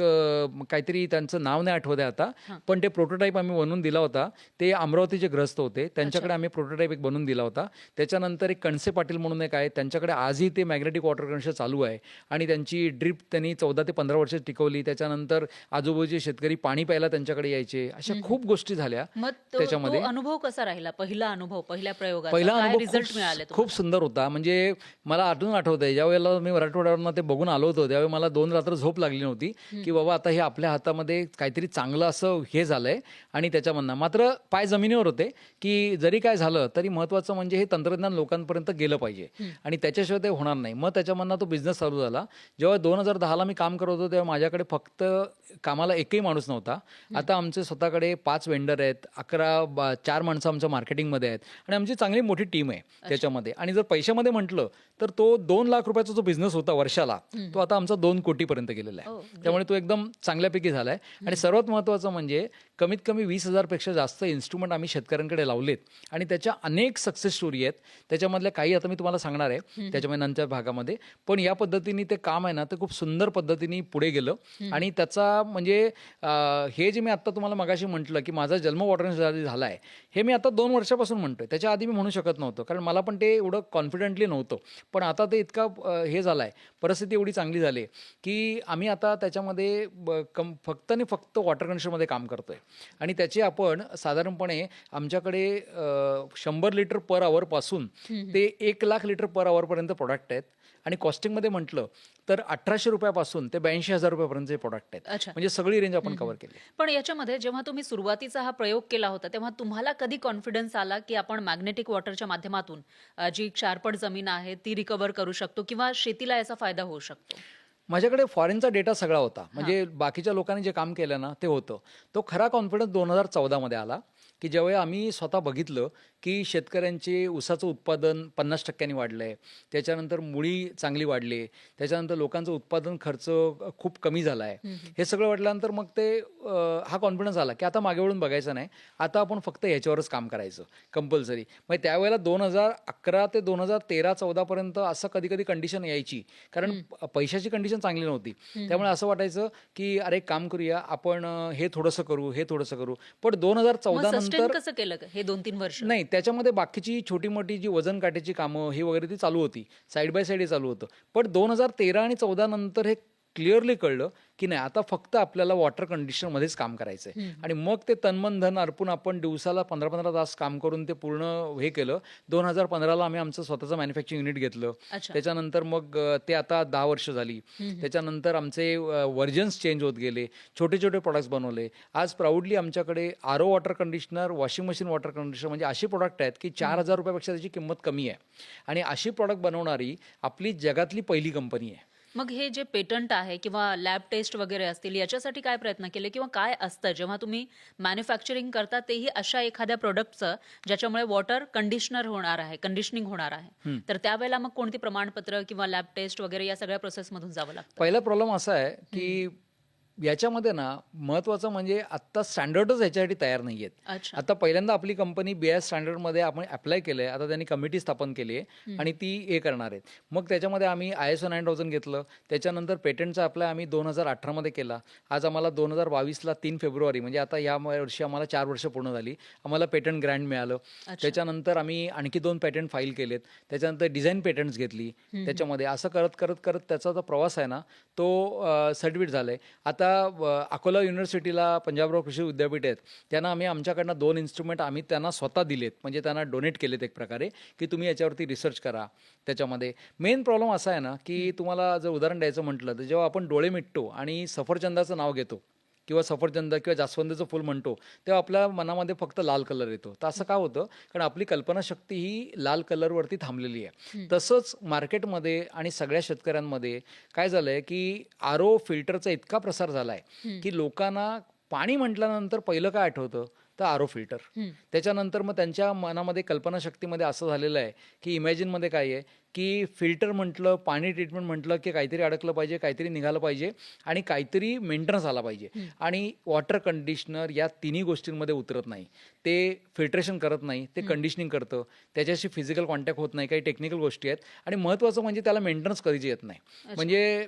काहीतरी त्यांचं नाव नाही आठवत आहे आता पण ते प्रोटोटाईप आम्ही बनवून दिला होता. ते अमरावतीचे ग्रस्त होते त्यांच्याकडे आम्ही प्रोटोटाईप एक बनवून दिला होता. त्याच्यानंतर एक कणसे पाटील म्हणून एक आहे त्यांच्याकडे आजही ते मॅग्नेटिक वॉटर कंडिशनर चालू आहे आणि त्यांची ड्रीप त्यांनी 14 ते 15 वर्ष टिकवली. त्याच्यानंतर आजूबाजूचे शेतकरी पाणी प्यायला त्यांच्याकडे यायचे. अशा खूप गोष्टी झाल्या. त्याच्यामध्ये अनुभव कसा राहिला? पहिला अनुभव, पहिल्या प्रयोगाचा पहिला अनुभव रिझल्ट मिळाले? खूप सुंदर होता. म्हणजे मला अजून आठवतंय ज्या वेळेला मी मराठवाड्यावरनं ते बघून आलो होतो त्यावेळी मला 2 रात्र झोप लागली नव्हती की बाबा आता हे आपल्या हातामध्ये काहीतरी चांगलं असं हे झालंय आणि त्याच्यामधनं मात्र पाय जमिनीवर होते की जरी काय झालं तरी महत्त्वाचं म्हणजे हे तंत्रज्ञान लोकांपर्यंत गेलं पाहिजे आणि त्याच्याशिवाय ते होणार नाही. मग त्याच्यामधनं तो बिझनेस चालू झाला. जेव्हा 2010ला मी काम करत होतो तेव्हा माझ्याकडे फक्त कामाला एकही माणूस नव्हता. आता आमचे स्वतःकडे 5 वेंडर आहेत, 4 माणसं आमच्या मार्केटिंगमध्ये आहेत आणि आमची चांगली मोठी टीम आहे त्याच्यामध्ये. आणि जर पैशामध्ये म्हटलं तर तो 2 लाख रुपयाचा जो बिझनेस होता वर्षाला तो आता आमचा 2 कोटीपर्यंत गेलेला आहे. त्यामुळे तो एकदम चांगल्यापैकी झालाय. आणि सर्वात महत्त्वाचं म्हणजे कमीत कमी 20,000 पेक्षा जास्त इन्स्ट्रुमेंट आम्ही शेतकऱ्यांकडे लावलेत आणि त्याच्या अनेक सक्सेस स्टोरी आहेत. त्याच्यामधल्या काही आता मी तुम्हाला सांगणार आहे त्याच्यामध्ये नंतर भागामध्ये. पण या पद्धतीने ते काम आहे ना ते खूप सुंदर पद्धतीने पुढे गेलं आणि त्याचा म्हणजे हे जे मी आता तुम्हाला मगाशी म्हटलं की माझा जन्म वॉटर झाला आहे हे मी आता 2 वर्षापासून म्हणतोय. त्याच्या आधी मी म्हणू शकत नव्हतं कारण मला पण ते एवढं कॉन्फिडेंटली नव्हतं. पण आता ते इतका हे झालं आहे, परिस्थिती एवढी चांगली झाली की आम्ही आता त्याच्यामध्ये फक्त आणि फक्त वॉटर कंडिशनरमध्ये काम करतोय आणि त्याचे आपण साधारणपणे आमच्याकडे 100 लिटर पर आवर पासून ते 1 लाख लिटर पर आवरपर्यंत प्रोडक्ट आहेत आणि कॉस्टिंगमध्ये म्हटलं तर 1,800 रुपयापासून ते 82,000 रुपयापर्यंतचे प्रोडक्ट आहेत. म्हणजे सगळी रेंज आपण कव्हर केली. पण याच्यामध्ये जेव्हा तुम्ही सुरुवातीचा हा प्रयोग केला होता तेव्हा तुम्हाला कधी कॉन्फिडन्स आला की आपण मॅग्नेटिक वॉटरच्या माध्यमातून जी क्षारपट जमीन आहे ती रिकव्हर करू शकतो किंवा शेतीला याचा फायदा होऊ शकतो? माझ्याकडे फॉरेनचा डेटा सगळा होता. म्हणजे बाकीच्या लोकांनी जे काम केलं ना ते होतं. तो खरा कॉन्फिडन्स 2014 मध्ये आला की जेव्हा आम्ही स्वतः बघितलं की शेतकऱ्यांचे ऊसाचं उत्पादन 50% वाढलंय, त्याच्यानंतर मुळी चांगली वाढली, त्याच्यानंतर लोकांचं उत्पादन खर्च खूप कमी झाला आहे. हे सगळं वाटल्यानंतर मग ते हा कॉन्फिडन्स आला की आता मागे वळून बघायचं नाही, आता आपण फक्त ह्याच्यावरच काम करायचं कंपल्सरी. मग त्यावेळेला 2011 ते 2013-14 पर्यंत असं कधी कधी कंडिशन यायची कारण पैशाची कंडिशन चांगली नव्हती. त्यामुळे असं वाटायचं की अरे काम करूया आपण, हे थोडंसं करू, हे थोडंसं करू. पण 2014 नंतर कसं केलं हे 2-3 वर्ष? नाही, त्याच्यामध्ये बाकीची छोटी मोठी जी वजन काट्याची कामं ही वगैरे ती चालू होती, साईड बाय साईड हे चालू होतं. पण 2013 आणि 14 नंतर हे क्लिअरली कळलं की नाही आता फक्त आपल्याला वॉटर कंडिशनरमध्येच काम करायचं आहे. आणि मग ते तन्मन धन अर्पून आपण दिवसाला 15-15 तास काम करून ते पूर्ण हे केलं. 2015ला आम्ही आमचं स्वतःचं मॅन्युफॅक्चरिंग युनिट घेतलं. त्याच्यानंतर मग ते आता 10 वर्ष झाली. त्याच्यानंतर आमचे व्हर्जन्स चेंज होत गेले, छोटे छोटे प्रोडक्ट्स बनवले. आज प्राऊडली आमच्याकडे RO water conditioner, washing machine water conditioner म्हणजे अशी प्रोडक्ट आहेत की 4,000 रुपयापेक्षा त्याची किंमत कमी आहे आणि अशी प्रोडक्ट बनवणारी आपली जगातली पहिली कंपनी आहे. मग हे जे पेटंट आहे किंवा लॅब टेस्ट वगैरे असतील याच्यासाठी काय प्रयत्न केले किंवा काय असतं जेव्हा तुम्ही मॅन्युफॅक्चरिंग करता तेही अशा एखाद्या प्रोडक्टचं ज्याच्यामुळे वॉटर कंडिशनिंग होणार आहे तर त्यावेळेला मग कोणती प्रमाणपत्र किंवा लॅब टेस्ट वगैरे या सगळ्या प्रोसेसमधून जावं लागतं? पहिला प्रॉब्लेम असा आहे की याच्यामध्ये ना महत्त्वाचं म्हणजे आत्ता स्टँडर्डच ह्याच्यासाठी तयार नाही आहेत. अच्छा. आता पहिल्यांदा आपली कंपनी BIS स्टँडर्डमध्ये आपण अप्लाय केलं आहे. आता त्यांनी कमिटी स्थापन केली आहे आणि ती हे करणार आहेत. मग त्याच्यामध्ये आम्ही ISO 9000 घेतलं. त्याच्यानंतर पेटंटचा अप्लाय आम्ही 2018मध्ये केला. आज आम्हाला 2022ला 3 फेब्रुवारी म्हणजे आता या वर्षी आम्हाला 4 वर्ष पूर्ण झाली. आम्हाला पेटंट ग्रँट मिळालं. त्याच्यानंतर आम्ही आणखी 2 पेटंट फाईल केलेत. त्याच्यानंतर डिझाईन पेटंट्स घेतली. त्याच्यामध्ये असं करत करत करत त्याचा जो प्रवास आहे ना तो सर्टिफिकेट झाला आहे. आता अकोला युनिव्हर्सिटीला पंजाबराव कृषी विद्यापीठ आहेत, त्यांना आम्ही आमच्याकडनं 2 इन्स्ट्रुमेंट आम्ही त्यांना स्वतः दिलेत, म्हणजे त्यांना डोनेट केलेत एक प्रकारे, की तुम्ही याच्यावरती रिसर्च करा. त्याच्यामध्ये मेन प्रॉब्लेम असा आहे ना की तुम्हाला जर उदाहरण द्यायचं म्हटलं तर जेव्हा आपण डोळे मिटतो आणि सफरचंदाचं नाव घेतो किंवा सफरचंद किंवा जास्वंदीचं फुल म्हणतो तेव्हा आपल्या मनामध्ये फक्त लाल कलर येतो. तर असं का होतं? कारण आपली कल्पनाशक्ती ही लाल कलरवरती थांबलेली आहे. तसंच मार्केटमध्ये आणि सगळ्या शेतकऱ्यांमध्ये काय झालं आहे की RO फिल्टरचा इतका प्रसार झाला आहे की लोकांना पाणी म्हटल्यानंतर पहिलं काय आठवतं तर RO फिल्टर. त्याच्यानंतर मग त्यांच्या मनामध्ये कल्पनाशक्तीमध्ये असं झालेलं आहे की इमॅजिनमध्ये काय आहे की फिल्टर म्हटलं, पाणी ट्रीटमेंट म्हटलं की काहीतरी अडकलं पाहिजे, काहीतरी निघालं पाहिजे आणि काहीतरी मेंटेनन्स आला पाहिजे. आणि वॉटर कंडिशनर या तिन्ही गोष्टींमध्ये उतरत नाही. ते फिल्ट्रेशन करत नाही, ते कंडिशनिंग करतं, त्याच्याशी फिजिकल कॉन्टॅक्ट होत नाही, काही टेक्निकल गोष्टी आहेत आणि महत्त्वाचं म्हणजे त्याला मेंटेनन्स कधीच येत नाही. म्हणजे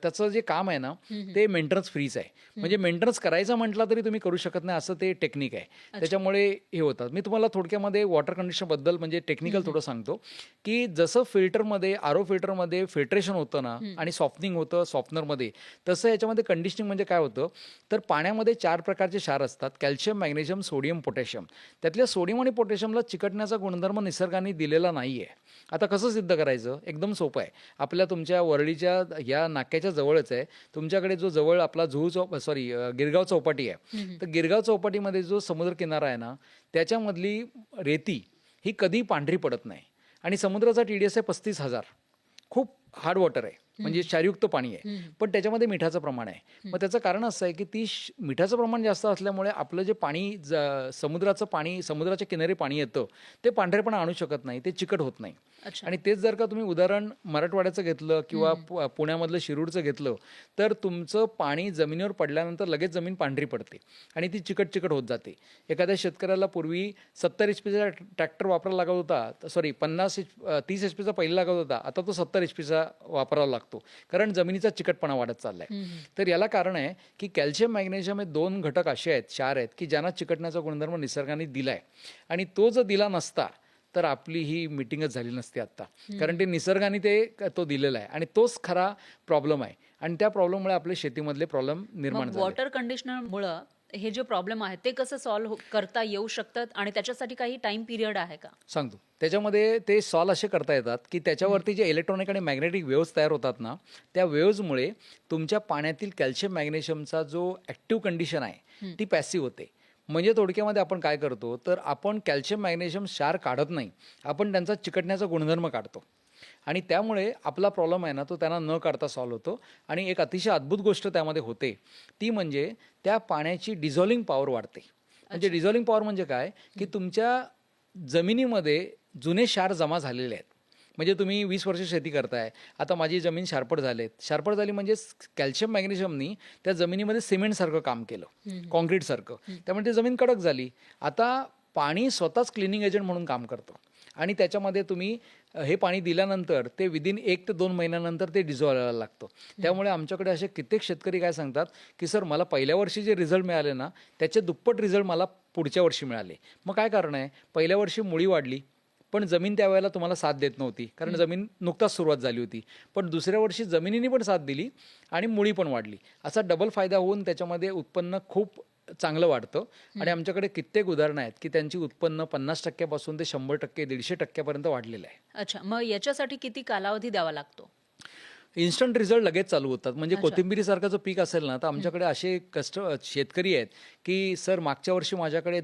त्याचं जे काम आहे ना ते मेंटेनन्स फ्रीच आहे. म्हणजे मेंटेनन्स करायचा म्हटलं तरी तुम्ही करू शकत नाही असं ते टेक्निक आहे. त्याच्यामुळे हे होतं. मी तुम्हाला थोडक्यामध्ये वॉटर कंडिशनरबद्दल म्हणजे टेक्निकल थोडं सांगतो की जसं फिल्टरमध्ये RO फिल्टरमध्ये फिल्ट्रेशन होतं ना आणि सॉफ्टनिंग होतं सॉफ्टनरमध्ये, तसं याच्यामध्ये कंडिशनिंग म्हणजे काय होतं तर पाण्यामध्ये 4 प्रकारचे क्षार असतात: कॅल्शियम, मॅग्नेशियम, सोडियम, पोटॅशियम. त्यातल्या सोडियम आणि पोटॅशियमला चिकटण्याचा गुणधर्म निसर्गाने दिलेला नाही आहे. आता कसं सिद्ध करायचं? एकदम सोपं आहे. आपल्या तुमच्या वरळीच्या या नाक्याच्या जवळच आहे. तुमच्याकडे जो जवळ आपला गिरगाव चौपाटी आहे, तर गिरगाव चौपाटीमध्ये जो समुद्र किनारा आहे ना त्याच्यामधली रेती ही कधी पांढरी पडत नाही आणि समुद्राचा TDS आहे 35,000. खूप हार्ड वॉटर आहे, म्हणजे क्षारयुक्त पाणी आहे, पण त्याच्यामध्ये मिठाचं प्रमाण आहे. मग त्याचं कारण असं आहे की मिठाचं प्रमाण जास्त असल्यामुळे आपलं जे पाणी समुद्राच्या किनारी पाणी येतं ते पांढरेपणा आणू शकत नाही, ते चिकट होत नाही. आणि तेच जर का तुम्ही उदाहरण मराठवाड्याचं घेतलं किंवा पुण्यामधलं शिरूरचं घेतलं तर तुमचं पाणी जमिनीवर पडल्यानंतर लगेच जमीन पांढरी पडते आणि ती चिकट होत जाते. एखाद्या शेतकऱ्याला पूर्वी 70 HPचा ट्रॅक्टर वापरायला लागत होता, 30 HPचा पहिला लागत होता, आता तो 70 HPचा वापरावा लागतो, कारण जमिनीचा चिकटपणा वाढत चाललाय. तर याला कारण आहे की कॅल्शियम, मॅग्नेशियम हे 2 घटक असे आहेत, क्षार आहेत की ज्यांना चिकटण्याचा गुणधर्म निसर्गाने दिलाय आणि तो जर दिला नसता तर आपली ही मीटिंगच झाली नसती आता, कारण ते निसर्गाने तो दिलेला आहे आणि तोच खरा प्रॉब्लेम आहे आणि त्या प्रॉब्लेममुळे आपल्या शेतीमधले प्रॉब्लेम निर्माण झाले. वॉटर कंडिशनरमुळे हे जे प्रॉब्लेम आहे ते कसं सॉल्व्ह करता येऊ शकतात आणि त्याच्यासाठी काही टाइम पिरियड आहे का? सांगतो. त्याच्यामध्ये ते सॉल्व असे करता येतात की त्याच्यावरती जे इलेक्ट्रॉनिक आणि मॅग्नेटिक वेव्हज तयार होतात ना त्या वेव्हजमुळे तुमच्या पाण्यातील कॅल्शियम, मॅग्नेशियमचा जो ॲक्टिव्ह कंडिशन आहे ती पॅसिव्ह होते. म्हणजे थोडक्यामध्ये आपण काय करतो तर आपण कॅल्शियम, मॅग्नेशियम क्षार काढत नाही, आपण त्यांचा चिकटण्याचा गुणधर्म काढतो आणि त्यामुळे आपला प्रॉब्लेम आहे ना तो त्यांना न काढता सॉल्व्ह होतो. आणि एक अतिशय अद्भुत गोष्ट त्यामध्ये होते ती म्हणजे त्या पाण्याची डिझॉल्विंग पॉवर वाढते. म्हणजे डिझॉल्विंग पॉवर म्हणजे काय की तुमच्या जमिनीमध्ये जुने क्षार जमा झालेले आहेत. म्हणजे तुम्ही 20 वर्ष शेती करताय, आता माझी जमीन शारपट झाली म्हणजे कॅल्शियम, मॅग्नेशियमनी त्या जमिनीमध्ये सिमेंटसारखं काम केलं, कॉन्क्रीटसारखं, त्यामुळे ती जमीन कडक झाली. आता पाणी स्वतःच क्लिनिंग एजंट म्हणून काम करतं आणि त्याच्यामध्ये तुम्ही हे पाणी दिल्यानंतर ते विदिन 1 ते 2 महिन्यानंतर ते डिझॉल्व व्हायला लागतं. त्यामुळे आमच्याकडे असे कित्येक शेतकरी काय सांगतात की सर मला पहिल्या वर्षी जे रिझल्ट मिळाले ना त्याचे दुप्पट रिझल्ट मला पुढच्या वर्षी मिळाले. मग काय कारण आहे? पहिल्या वर्षी मुळी वाढली पण जमीन त्यावेळेला तुम्हाला साथ देत नव्हती, कारण जमीन नुकताच सुरुवात झाली होती. पण दुसऱ्या वर्षी जमिनीने पण साथ दिली आणि मुळी पण वाढली. असा डबल फायदा होऊन त्याच्यामध्ये उत्पन्न खूप चांगलं वाढतं आणि आमच्याकडे कित्येक उदाहरणं आहेत की त्यांची उत्पन्न 50% पासून ते 100%, 150% वाढलेलं आहे. अच्छा, मग याच्यासाठी किती कालावधी द्यावा लागतो? इन्स्टंट रिझल्ट लगेच चालू होतात. म्हणजे कोथिंबिरीसारखं जर पीक असेल ना तर आमच्याकडे असे शेतकरी आहेत की सर मागच्या वर्षी माझ्याकडे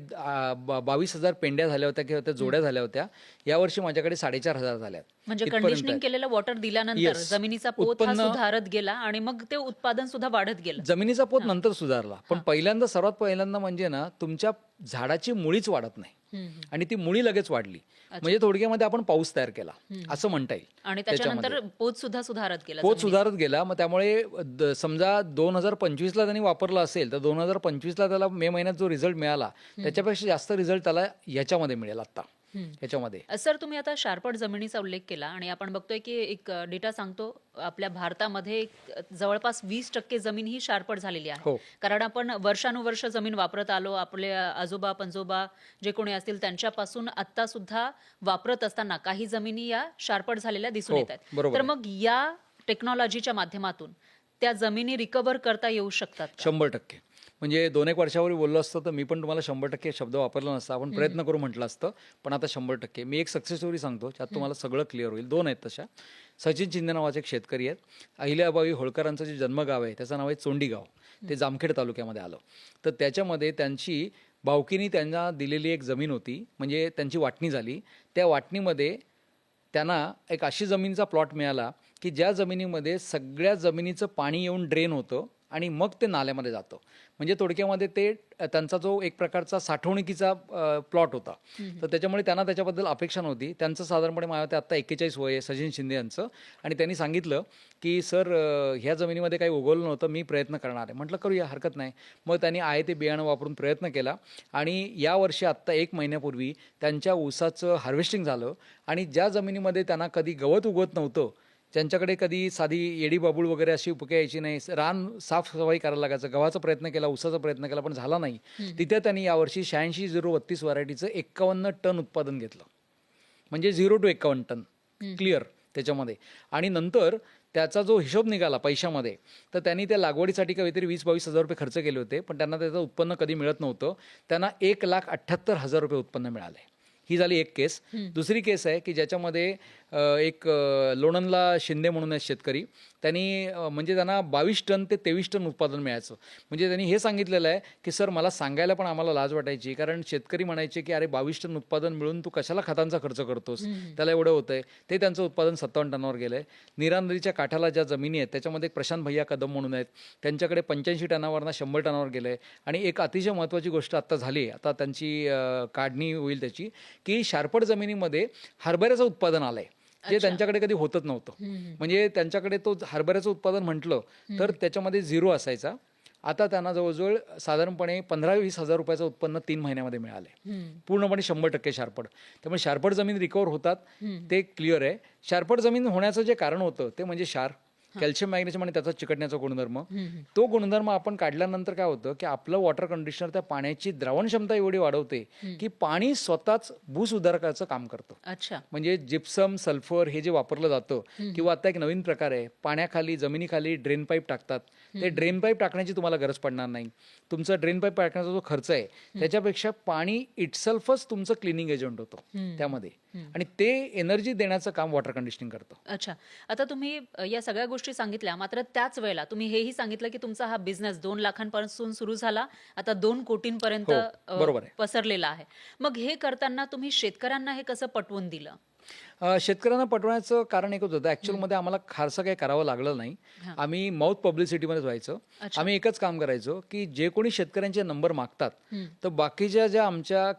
22,000 पेंड्या झाल्या होत्या किंवा त्या जोड्या झाल्या होत्या, यावर्षी माझ्याकडे 4,500 झाल्यात. म्हणजे इथपर्यंत कंडिशनिंग आहेत. केलेलं वॉटर दिल्यानंतर Yes. जमिनीचा पोत हा उत्पन्न- सुधारत गेला आणि मग ते उत्पादन सुद्धा वाढत गेलं. जमिनीचा पोत नंतर सुधारला, पण सर्वात पहिल्यांदा म्हणजे ना तुमच्या झाडाची मुळीच वाढत नाही हम्म. आणि ती मुळी लगेच वाढली, म्हणजे थोडक्यामध्ये आपण पाऊस तयार केला असं म्हणता येईल. आणि त्याच्यानंतर पोत सुद्धा सुधारत गेला. पोत सुधारत गेला. मग त्यामुळे समजा 2025ला त्यांनी वापरलं असेल तर 2025ला त्याला मे महिन्यात जो रिझल्ट मिळाला त्याच्यापेक्षा जास्त रिझल्ट त्याला याच्यामध्ये मिळेल आता याच्यामध्ये. सर, तुम्ही आता शारपट जमिनीचा उल्लेख केला आणि आपण बघतोय की एक डेटा सांगतो आपल्या भारतामध्ये जवळपास 20% जमीन ही शारपट झालेली आहे. हो. कारण आपण वर्षानुवर्ष जमीन वापरत आलो. आपले आजोबा पणजोबा जे कोणी असतील त्यांच्यापासून आता सुद्धा वापरत असताना काही जमिनी या शारपट झालेल्या दिसून हो, येत आहेत. बरोबर तर आहे. मग या टेक्नॉलॉजीच्या माध्यमातून त्या जमिनी रिकव्हर करता येऊ शकतात का? 100%. म्हणजे 2-1 वर्षापूर्वी बोललो असतो तर मी पण तुम्हाला 100% शब्द वापरला नसता, आपण प्रयत्न करू म्हटलं असतं, पण आता 100%. मी एक सक्सेस स्टोरी सांगतो ज्यात तुम्हाला सगळं क्लिअर होईल. 2 आहेत तशा. सचिन शिंदे नावाचे एक शेतकरी आहेत. अहिल्याबाई होळकरांचं जे जन्मगाव आहे त्याचं नाव आहे चोंडीगाव. ते जामखेड तालुक्यामध्ये आलं. तर त्याच्यामध्ये त्यांची भावकीनी त्यांना दिलेली एक जमीन होती, म्हणजे त्यांची वाटणी झाली. त्या वाटणीमध्ये त्यांना एक अशी जमीनचा प्लॉट मिळाला की ज्या जमिनीमध्ये सगळ्या जमिनीचं पाणी येऊन ड्रेन होतं आणि मग ते नाल्यामध्ये जातं. म्हणजे थोडक्यामध्ये ते त्यांचा जो एक प्रकारचा साठवणुकीचा प्लॉट होता. तर त्याच्यामुळे त्यांना त्याच्याबद्दल अपेक्षा नव्हती. त्यांचं साधारणपणे माझ्या ते आत्ता 41 वय आहे सचिन शिंदे यांचं. आणि त्यांनी सांगितलं की सर ह्या जमिनीमध्ये काही उगवलं नव्हतं, मी प्रयत्न करणार आहे. म्हटलं करूया, हरकत नाही. मग त्यांनी आहे ते बियाणं वापरून प्रयत्न केला आणि यावर्षी आत्ता 1 महिन्यापूर्वी त्यांच्या ऊसाचं हार्वेस्टिंग झालं. आणि ज्या जमिनीमध्ये त्यांना कधी गवत उगवत नव्हतं, ज्यांच्याकडे कधी साधी येडी बाबूळ वगैरे अशी उपके यायची नाही, रान साफसफाई करायला लागायचं, गव्हाचा प्रयत्न केला, ऊसाचा प्रयत्न केला, पण झाला नाही. तिथे त्यांनी यावर्षी 86-032 व्हरायटीचं 51 टन उत्पादन घेतलं. म्हणजे 0 to 51 टन क्लिअर त्याच्यामध्ये. आणि नंतर त्याचा जो हिशोब निघाला पैशामध्ये, तर त्यांनी त्या लागवडीसाठी काहीतरी 20-22 हजार रुपये खर्च केले होते, पण त्यांना त्याचं उत्पन्न कधी मिळत नव्हतं. त्यांना 1,78,000 रुपये उत्पन्न मिळाले. ही झाली एक केस. दुसरी केस आहे की ज्याच्यामध्ये एक लोणंदला शिंदे म्हणून आहेत शेतकरी. त्यांनी म्हणजे त्यांना 22 टन ते 23 टन उत्पादन मिळायचं. म्हणजे त्यांनी हे सांगितलेलं आहे की सर मला सांगायला पण आम्हाला लाज वाटायची, कारण शेतकरी म्हणायचे की अरे 22 टन उत्पादन मिळून तू कशाला खतांचा खर्च करतोस, त्याला एवढं होतंय. ते त्यांचं उत्पादन 57 टनावर गेलं आहे. नीरा नदीच्या काठाला ज्या जमिनी आहेत त्याच्यामध्ये एक प्रशांत भैया कदम म्हणून आहेत, त्यांच्याकडे 85 टनावरनं 100 टनावर गेलं आहे. आणि एक अतिशय महत्त्वाची गोष्ट आत्ता झाली, आता त्यांची काढणी होईल त्याची, की शारपट जमिनीमध्ये हरभऱ्याचं उत्पादन आलंय जे त्यांच्याकडे कधी होतच नव्हतं. म्हणजे त्यांच्याकडे तो हरभऱ्याचं उत्पादन म्हटलं तर त्याच्यामध्ये 0 असायचा. आता त्यांना जवळजवळ साधारणपणे 15-20 हजार रुपयाचं उत्पन्न 3 महिन्यामध्ये मिळाले. पूर्णपणे 100% शारपट. त्यामुळे शारपट जमीन रिकवर होतात ते क्लिअर आहे. शारपट जमीन होण्याचं जे कारण होतं ते म्हणजे क्षार, कॅल्शियम, मॅग्नेशियम आणि त्याचा चिकटण्याचा गुणधर्म. तो गुणधर्म आपण काढल्यानंतर काय होतं की आपलं वॉटर कंडिशनर त्या पाण्याची द्रावण क्षमता एवढी वाढवते की पाणी स्वतःच भूसुधारकाचं काम करतं. अच्छा. म्हणजे जिप्सम, सल्फर हे जे वापरलं जातं, किंवा आता एक नवीन प्रकार आहे, पाण्याखाली जमिनीखाली ड्रेन पाईप टाकतात. ते ड्रेन पाईप टाकण्याची तुम्हाला गरज पडणार नाही. तुमचा ड्रेन पाईप टाकण्याचा जो खर्च आहे त्याच्यापेक्षा पाणी इटसेल्फच तुमचं क्लिनिंग एजंट होतं त्यामध्ये, आणि ते एनर्जी देण्याचं काम वॉटर कंडिशनिंग करतं. अच्छा. आता तुम्ही या सगळ्या गोष्टी सांगितल्या, मात्र त्याच वेळेला तुम्ही हेही सांगितलं की तुमचा हा बिझनेस 2 लाखांपासून सुरू झाला, आता 2 कोटींपर्यंत हो, बरोबर आहे. पसरलेला आहे. मग हे करताना तुम्ही शेतकऱ्यांना हे कसं पटवून दिलं? शेतकऱ्यांना पटवण्याचं कारण एकच होतं, ॲक्च्युअलमध्ये आम्हाला फारसं काही करावं लागलं नाही. आम्ही माउथ पब्लिसिटीमध्येच व्हायचं. आम्ही एकच काम करायचो की जे कोणी शेतकऱ्यांचे नंबर मागतात तर बाकीच्या ज्या आमच्या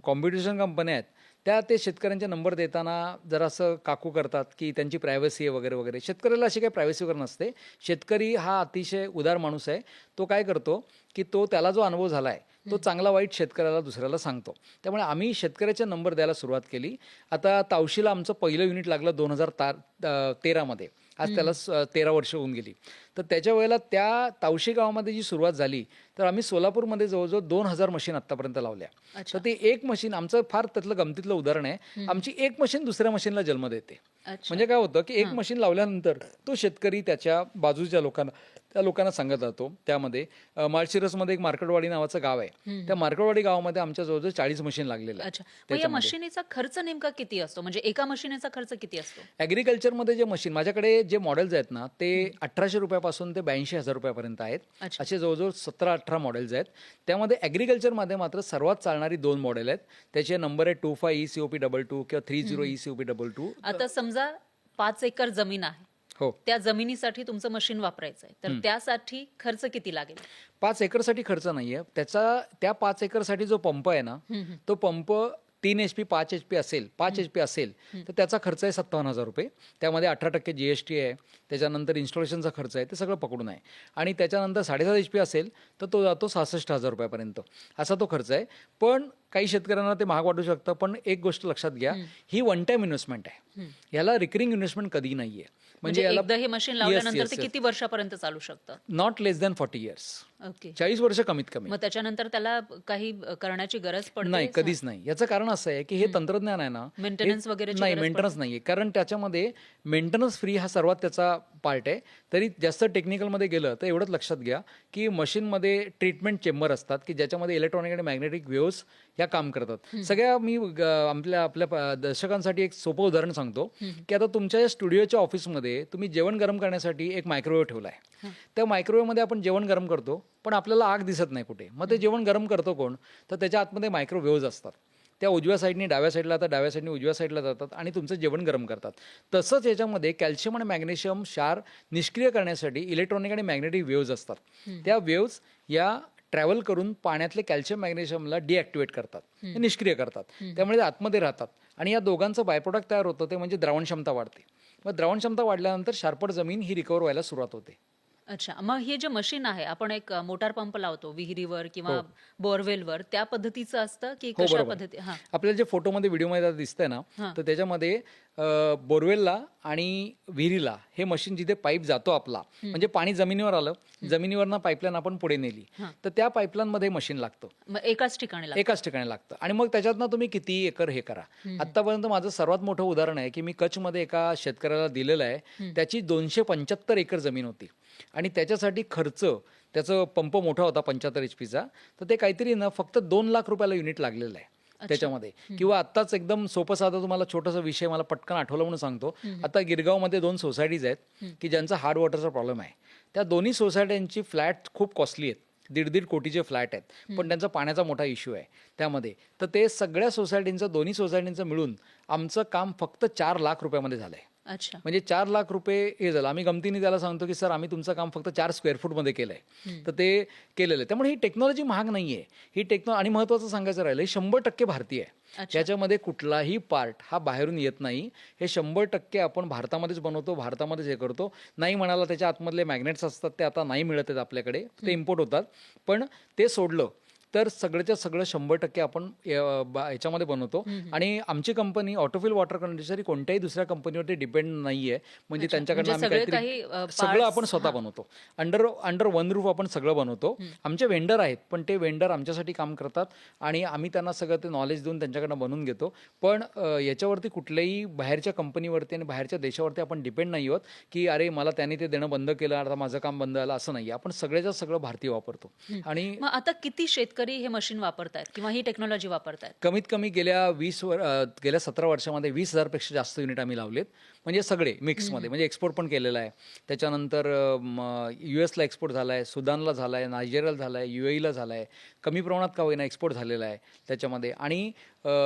कॉम्पिटिशन कंपन्या आहेत त्या ते शेतकऱ्यांचे नंबर देताना जरासं काकू करतात की त्यांची प्रायव्हसी आहे वगैरे वगैरे. शेतकऱ्याला अशी काही प्रायव्हसी वगैरे नसते. शेतकरी हा अतिशय उदार माणूस आहे. तो काय करतो की तो त्याला जो अनुभव झाला आहे तो चांगला वाईट शेतकऱ्याला दुसऱ्याला सांगतो. त्यामुळे आम्ही शेतकऱ्याचे नंबर द्यायला सुरुवात केली. आता तावशीला आमचं पहिलं युनिट लागलं 2013मध्ये. आज त्याला 13 वर्ष होऊन गेली. तर त्याच्या वेळेला त्या तावशी गावामध्ये जी सुरुवात झाली तर आम्ही सोलापूरमध्ये जवळजवळ 2000 मशीन आत्तापर्यंत लावल्या. तर ते एक मशीन आमचं फार त्यातलं गमतीतलं उदाहरण आहे. आमची एक मशीन दुसऱ्या मशीनला जन्म देते. म्हणजे काय होतं की एक मशीन लावल्यानंतर तो शेतकरी त्याच्या बाजूच्या लोकांना त्या लोकांना सांगत राहतो. त्यामध्ये माळशिरसमध्ये एक मार्केटवाडी नावाचं गाव आहे. त्या मार्केटवाडी गावामध्ये आमच्या जवळजवळ 40 मशीन लागलेलं आहे. अच्छा, मग या मशिनीचा खर्च नेमका किती असतो, म्हणजे एका मशिनीचा खर्च किती असतो? ॲग्रिकल्चरमध्ये जे मशीन माझ्याकडे जे मॉडेल्स आहेत ना ते 1800 रुपयापासून ते 82,000 रुपयापर्यंत आहेत. अच्छा. असे जवळजवळ 17-18 मॉडेल्स आहेत. त्यामध्ये ॲग्रिकल्चरमध्ये मात्र सर्वात चालणारी 2 मॉडेल आहेत. त्याचे नंबर आहे 25 ECOP22 किंवा 30 ECOP22. आता समजा 5 एकर जमीन आहे, हो, त्या जमिनीसाठी तुमचं मशीन वापरायचं आहे, तर त्यासाठी खर्च किती लागेल? 5 एकरसाठी खर्च नाहीये त्या 5 एकरसाठी जो पंप आहे ना तो पंप 3 HP 5 HP असेल 5 HP असेल तर त्याचा खर्च आहे 57,000 रुपये. त्यामध्ये 18% GST आहे. त्याच्यानंतर इन्स्टॉलेशनचा खर्च आहे, ते सगळं पकडून आहे. आणि त्याच्यानंतर 7.5 HP असेल तर तो जातो 66,000 रुपयापर्यंत असा तो खर्च आहे. पण काही शेतकऱ्यांना ते महाग वाटू शकतं, पण एक गोष्ट लक्षात घ्या, ही वन टाइम इन्व्हेस्टमेंट आहे. याला रिकरिंग इन्व्हेस्टमेंट कधी नाहीये. म्हणजे एकदा हे मशीन लावल्यानंतर ते किती वर्षापर्यंत चालू शकतं? Not less than 40 years. Okay. 40 वर्ष कमीत कमी. मग त्याच्यानंतर त्याला काही करण्याची गरज पडते? नाही, कधीच नाही. याचं कारण असं आहे की हे तंत्रज्ञान आहे ना, मेंटेनन्स वगैरे नाही, मेंटेनन्स नाहीये. कारण त्याच्यामध्ये मेंटेनन्स फ्री हा सर्वात त्याचा पार्ट आहे. तरी जास्त टेक्निकलमध्ये गेलं तर एवढंच लक्षात घ्या की मशीनमध्ये ट्रीटमेंट चेंबर असतात की ज्याच्यामध्ये इलेक्ट्रॉनिक आणि मॅग्नेटिक वेव्हज ह्या काम करतात. सगळ्या मी आपल्या दर्शकांसाठी एक सोपं उदाहरण सांगतो की आता तुमच्या स्टुडिओच्या ऑफिसमध्ये तुम्ही जेवण गरम करण्यासाठी एक मायक्रोवेव्ह ठेवला आहे. त्या मायक्रोवेव्हमध्ये आपण जेवण गरम करतो, पण आपल्याला आग दिसत नाही कुठे. मग ते जेवण गरम करतो कोण? तर त्याच्या आतमध्ये मायक्रोवेव्हज असतात. त्या उजव्या साईडनी डाव्या साईडला जातात, डाव्या साईडनी उजव्या साईडला जातात आणि तुमचं जेवण गरम करतात. तसंच याच्यामध्ये कॅल्शियम आणि मॅग्नेशियम क्षार निष्क्रिय करण्यासाठी इलेक्ट्रॉनिक आणि मॅग्नेटिक वेव्हज असतात. त्या वेव्हज या ट्रॅव्हल करून पाण्यातले कॅल्शियम मॅग्नेशियमला डिॲक्टिवेट करतात, निष्क्रिय करतात. त्यामुळे ते आतमध्ये राहतात आणि या दोघांचं बाय प्रोडक्ट तयार होतं, ते म्हणजे द्रावण क्षमता वाढते. मग द्रावण क्षमता वाढल्यानंतर शार्पट जमीन ही रिकवर व्हायला सुरुवात होते. अच्छा, मग हे जे मशीन आहे, आपण एक मोटार पंप लावतो विहिरीवर किंवा बोरवेलवर, त्या पद्धतीचं असतं की कशा बरोबर. पद्धती? हा, आपल्याला जे फोटोमध्ये व्हिडिओमध्ये दिसतंय ना, तर त्याच्यामध्ये बोरवेलला आणि विहिरीला हे मशीन जिथे पाईप जातो आपला, म्हणजे पाणी जमिनीवर आलं, जमिनीवरनं पाईपलाईन आपण पुढे नेली, तर त्या पाईपलाईनमध्ये मशीन लागतं. मग एकाच ठिकाणी लागतं? एकाच ठिकाणी लागतं. आणि मग त्याच्यातनं तुम्ही किती एकर हे करा. आतापर्यंत माझं सर्वात मोठं उदाहरण आहे की मी कच्छमध्ये एका शेतकऱ्याला दिलेलं आहे. त्याची 275 एकर जमीन होती आणि त्याच्यासाठी खर्च, त्याचं पंप मोठा होता 75 HPचा, तर ते काहीतरी ना फक्त 2 लाख रुपयाला युनिट लागलेलं आहे त्याच्यामध्ये. किंवा आत्ताच एकदम सोपं साधा तुम्हाला छोटासा विषय मला पटकन आठवला म्हणून सांगतो. आता गिरगावमध्ये 2 सोसायटीज आहेत की ज्यांचा हार्ड वॉटरचा प्रॉब्लेम आहे. त्या दोन्ही सोसायट्यांची फ्लॅट खूप कॉस्टली आहेत, 1.5 कोटीचे फ्लॅट आहेत, पण त्यांचा पाण्याचा मोठा इश्यू आहे त्यामध्ये. तर ते सगळ्या सोसायटींचं, दोन्ही सोसायटींचं मिळून आमचं काम फक्त 4 लाख रुपयामध्ये झालं आहे. अच्छा, म्हणजे 4 लाख रुपये हे झालं. आम्ही गमतीने त्याला सांगतो की सर आम्ही तुमचं काम फक्त 4 स्क्वेअर फूटमध्ये केलं आहे, तर ते केलेलं आहे. त्यामुळे ही टेक्नॉलॉजी महाग नाही आहे. ही आणि महत्त्वाचं सांगायचं राहिलं, 100% भारतीय आहे. त्याच्यामध्ये कुठलाही पार्ट हा बाहेरून येत नाही. हे 100% आपण भारतामध्येच बनवतो, भारतामध्येच हे करतो. नाही म्हणाला त्याच्या आतमधले मॅग्नेट्स असतात ते आता नाही मिळत आहेत आपल्याकडे, ते इम्पोर्ट होतात. पण ते सोडलं तर सगळ्याच्या सगळं 100% आपण याच्यामध्ये बनवतो. आणि आमची कंपनी ऑटोफिल वॉटर कंडिशनर ही कोणत्याही दुसऱ्या कंपनीवरती डिपेंड नाहीये. म्हणजे त्यांच्याकडनं आम्ही काहीतरी सगळं आपण स्वतः बनवतो. अंडर वन रूफ आपण सगळं बनवतो. आमचे वेंडर आहेत, पण ते वेंडर आमच्यासाठी काम करतात आणि आम्ही त्यांना सगळं ते नॉलेज देऊन त्यांच्याकडनं बनवून घेतो. पण याच्यावरती कुठल्याही बाहेरच्या कंपनीवरती आणि बाहेरच्या देशावरती आपण डिपेंड नाही आहोत की अरे मला त्यांनी ते देणं बंद केलं, आता माझं काम बंद झालं, असं नाही. आपण सगळ्याच्या सगळं भारतीय वापरतो. आणि मग आता किती शेतकरी हे मशीन वापरतायत किंवा ही टेक्नॉलॉजी वापरतायत? कमीत कमी गेल्या 17 वर्षामध्ये 20,000 पेक्षा जास्त युनिट आम्ही लावलेत. म्हणजे सगळे मिक्समध्ये, म्हणजे एक्सपोर्ट पण केलेला आहे. त्याच्यानंतर US ला एक्सपोर्ट झाला आहे, सुदानला झाला आहे, नायजेरियाला झाला आहे, UAE ला झाला आहे. कमी प्रमाणात का होईना एक्सपोर्ट झालेला आहे त्याच्यामध्ये. आणि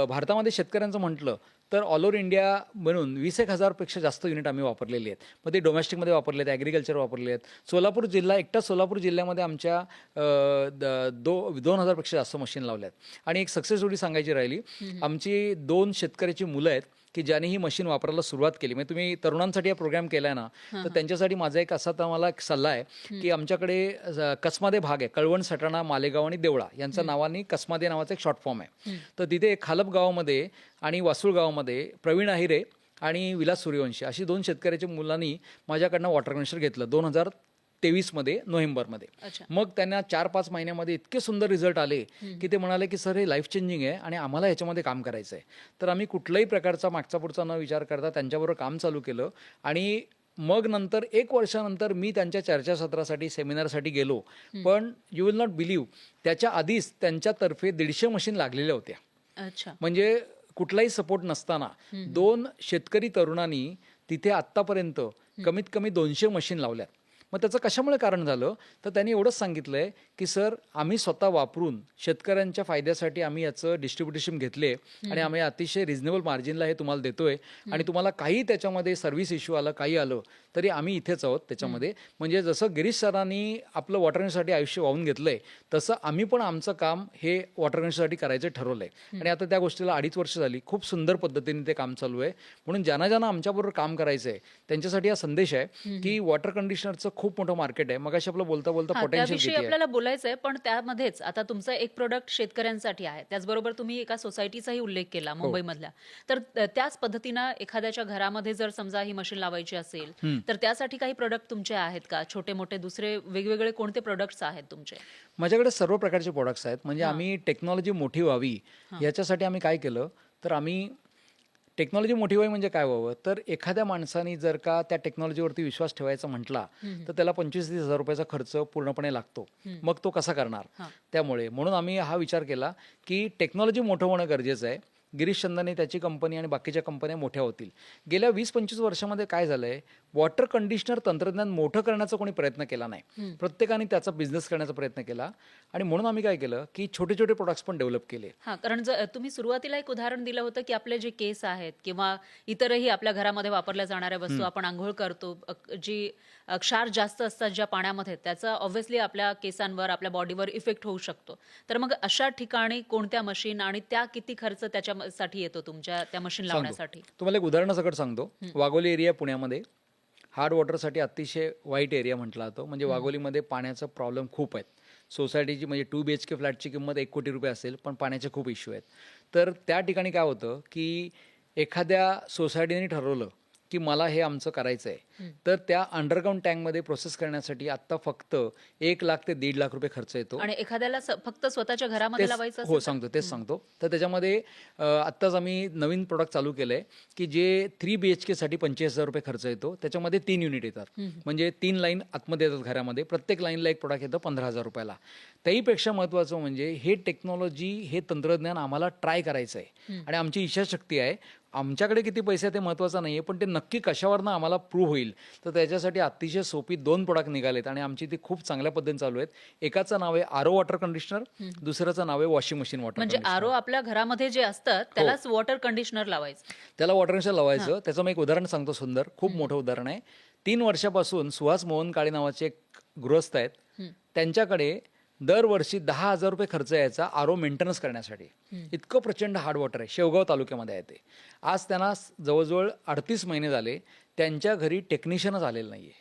भारतामध्ये शेतकऱ्यांचं म्हटलं तर ऑल ओव्हर इंडिया बनून 21,000 पेक्षा जास्त युनिट आम्ही वापरलेली आहेत. मग ते डोमेस्टिकमध्ये वापरले आहेत, ॲग्रिकल्चर वापरले आहेत. सोलापूर जिल्हा, एकटा सोलापूर जिल्ह्यामध्ये आमच्या 2,000 पेक्षा जास्त मशीन लावल्या आहेत. आणि एक सक्सेस स्टोरी सांगायची राहिली, आमची 2 शेतकऱ्याची मुलं आहेत की ज्यांनी ही मशीन वापरायला सुरुवात केली. म्हणजे तुम्ही तरुणांसाठी हा प्रोग्राम केलाय ना, तर त्यांच्यासाठी माझा एक असा मला एक सल्ला आहे की आमच्याकडे कसमादे भाग आहे, कळवण, सटाणा, मालेगाव आणि देवळा यांच्या नावाने कसमादे नावाचा एक शॉर्ट फॉर्म आहे. तर तिथे खालप गावामध्ये आणि वासूळ गावामध्ये प्रवीण आहिरे आणि विलास सूर्यवंशी अशी 2 शेतकऱ्याच्या मुलांनी माझ्याकडनं वॉटर कनेक्शन घेतलं 2023 मध्ये नोव्हेंबरमध्ये. मग त्यांना 4-5 महिन्यामध्ये इतके सुंदर रिझल्ट आले की ते म्हणाले की सर हे लाईफ चेंजिंग आहे आणि आम्हाला ह्याच्यामध्ये काम करायचं आहे. तर आम्ही कुठल्याही प्रकारचा मागचा पुढचा न विचार करता त्यांच्याबरोबर काम चालू केलं आणि मग नंतर 1 वर्षानंतर मी त्यांच्या चर्चासत्रासाठी सेमिनारसाठी गेलो, पण यू विल नॉट बिलीव्ह त्याच्या आधीच त्यांच्यातर्फे 150 मशीन लागलेल्या होत्या. अच्छा. म्हणजे कुठलाही सपोर्ट नसताना 2 शेतकरी तरुणांनी तिथे आत्तापर्यंत कमीत कमी 200 मशीन लावल्यात. मग त्याचं कशामुळे कारण झालं तर त्यांनी एवढंच सांगितलंय की सर आम्ही स्वतः वापरून शेतकऱ्यांच्या फायद्यासाठी आम्ही याचं डिस्ट्रीब्युटेशन घेतले आणि आम्ही अतिशय रिझनेबल मार्जिनला हे तुम्हाला देतोय आणि तुम्हाला काही त्याच्यामध्ये सर्व्हिस इश्यू आलं काही आलं तरी आम्ही इथेच आहोत त्याच्यामध्ये. म्हणजे जसं गिरीश सरांनी आपलं वॉटर आयुष्य वाहून घेतलंय तसं आम्ही पण आमचं काम हे वॉटर करायचं ठरवलंय आणि आता त्या गोष्टीला 2.5 वर्ष झाली. खूप सुंदर पद्धतीने ते काम चालू आहे. म्हणून ज्यांना ज्यांना आमच्याबरोबर काम करायचं आहे त्यांच्यासाठी हा संदेश आहे की वॉटर कंडिशनरचं खूप मोठं मार्केट आहे. मगाशी आपलं बोलता बोलता पोटेन्शियल त्याविषयी आपल्याला बोलायचं आहे, पण त्यामध्येच आता तुमचं एक प्रोडक्ट शेतकऱ्यांसाठी आहे, त्याचबरोबर तुम्ही एका सोसायटीचाही उल्लेख केला मुंबईमधल्या. तर त्याच पद्धतीनं एखाद्याच्या घरामध्ये जर समजा ही मशीन लावायची असेल तर त्यासाठी काही प्रोडक्ट तुमचे आहेत का? छोटे मोठे दुसरे वेगवेगळे कोणते प्रोडक्ट्स आहेत तुमचे? माझ्याकडे सर्व प्रकारचे प्रोडक्ट्स आहेत. म्हणजे आम्ही टेक्नॉलॉजी मोठी व्हावी याच्यासाठी आम्ही काय केलं तर आम्ही टेक्नॉलॉजी मोठी व्हावी म्हणजे काय व्हावं तर एखाद्या माणसाने जर का त्या टेक्नॉलॉजीवरती विश्वास ठेवायचा म्हटला तर त्याला 25-30 हजार रुपयाचा खर्च पूर्णपणे लागतो. मग तो कसा करणार? त्यामुळे म्हणून आम्ही हा विचार केला की टेक्नॉलॉजी मोठं होणं गरजेचं आहे. गिरीश चंदाने त्याची कंपनी आणि बाकीच्या कंपन्या मोठ्या होतील. गेल्या 20-25 वर्षामध्ये काय झालंय वॉटर कंडिशनर तंत्रज्ञान मोठं करण्याचा कोणी प्रयत्न केला नाही. प्रत्येकाने त्याचा बिझनेस करण्याचा प्रयत्न केला आणि म्हणून आम्ही काय केलं की छोटे छोटे प्रोडक्ट्स पण डेव्हलप केले. कारण तुम्ही सुरुवातीला एक उदाहरण दिलं होतं की आपले जे केस आहेत किंवा इतरही आपल्या घरामध्ये वापरल्या जाणाऱ्या वस्तू आपण आंघोळ करतो, जी क्षार जास्त असतात ज्या पाण्यामध्ये त्याचा ऑब्व्हियसली आपल्या केसांवर आपल्या बॉडीवर इफेक्ट होऊ शकतो. तर मग अशा ठिकाणी कोणत्या मशीन आणि त्या किती खर्च त्याच्यासाठी येतो तुमच्या त्या मशीन लावण्यासाठी? तुम्हाला एक उदाहरणासकट सांगतो. वाघोली एरिया पुण्यामध्ये हार्ड वॉटरसाठी अतिशय वाईट एरिया म्हटला जातो. म्हणजे वाघोलीमध्ये पाण्याचा प्रॉब्लेम खूप आहेत. सोसायटीची म्हणजे 2 BHK फ्लॅटची किंमत 1 कोटी रुपये असेल पण पाण्याचे खूप इश्यू आहेत. तर त्या ठिकाणी काय होतं की एखाद्या सोसायटीने ठरवलं की मला हे आमचं करायचं आहे तर त्या अंडरग्राऊंड टँकमध्ये प्रोसेस करण्यासाठी आता फक्त 1 लाख ते 1.5 लाख रुपये खर्च येतो. आणि एखाद्याला फक्त स्वतःच्या घरामध्ये लावायचं हो सांगतो तेच सांगतो. तर त्याच्यामध्ये आत्ताच आम्ही नवीन प्रोडक्ट चालू केलंय की जे 3 BHK साठी 25,000 रुपये खर्च येतो. त्याच्यामध्ये 3 युनिट येतात. म्हणजे 3 लाईन आतमध्ये येतात घरामध्ये. प्रत्येक लाईनला एक प्रोडक्ट येतं 15,000 रुपयाला. त्याहीपेक्षा महत्त्वाचं म्हणजे हे टेक्नॉलॉजी हे तंत्रज्ञान आम्हाला ट्राय करायचं आहे आणि आमची इच्छाशक्ती आहे. आमच्याकडे किती पैसे ते महत्त्वाचं नाही आहे पण ते नक्की कशावरनं आम्हाला प्रूव्ह होईल. तर त्याच्यासाठी अतिशय सोपी 2 प्रोडक्ट निघालेत आणि आमची ती खूप चांगल्या पद्धतीने चालू आहेत. एकाचं नाव आहे आरो वॉटर कंडिशनर, दुसऱ्याचं नाव आहे वॉशिंग मशीन वॉटर. म्हणजे आरो आपल्या घरामध्ये जे असतं त्यालाच वॉटर कंडिशनर लावायचं, त्याला वॉटर कंडिशनर लावायचं. त्याचं मी एक उदाहरण सांगतो सुंदर, खूप मोठं उदाहरण आहे. 3 वर्षापासून सुहास मोहन काळे नावाचे एक गृहस्थ आहेत. त्यांच्याकडे दरवर्षी 10,000 रुपये खर्च यायचा आरो मेंटेनन्स करण्यासाठी. इतकं प्रचंड हार्ड वॉटर आहे. शेवगाव तालुक्यामध्ये आहे ते. आज त्यांना जवळजवळ 38 महिने झाले त्यांच्या घरी टेक्निशियनच आलेलं नाहीये.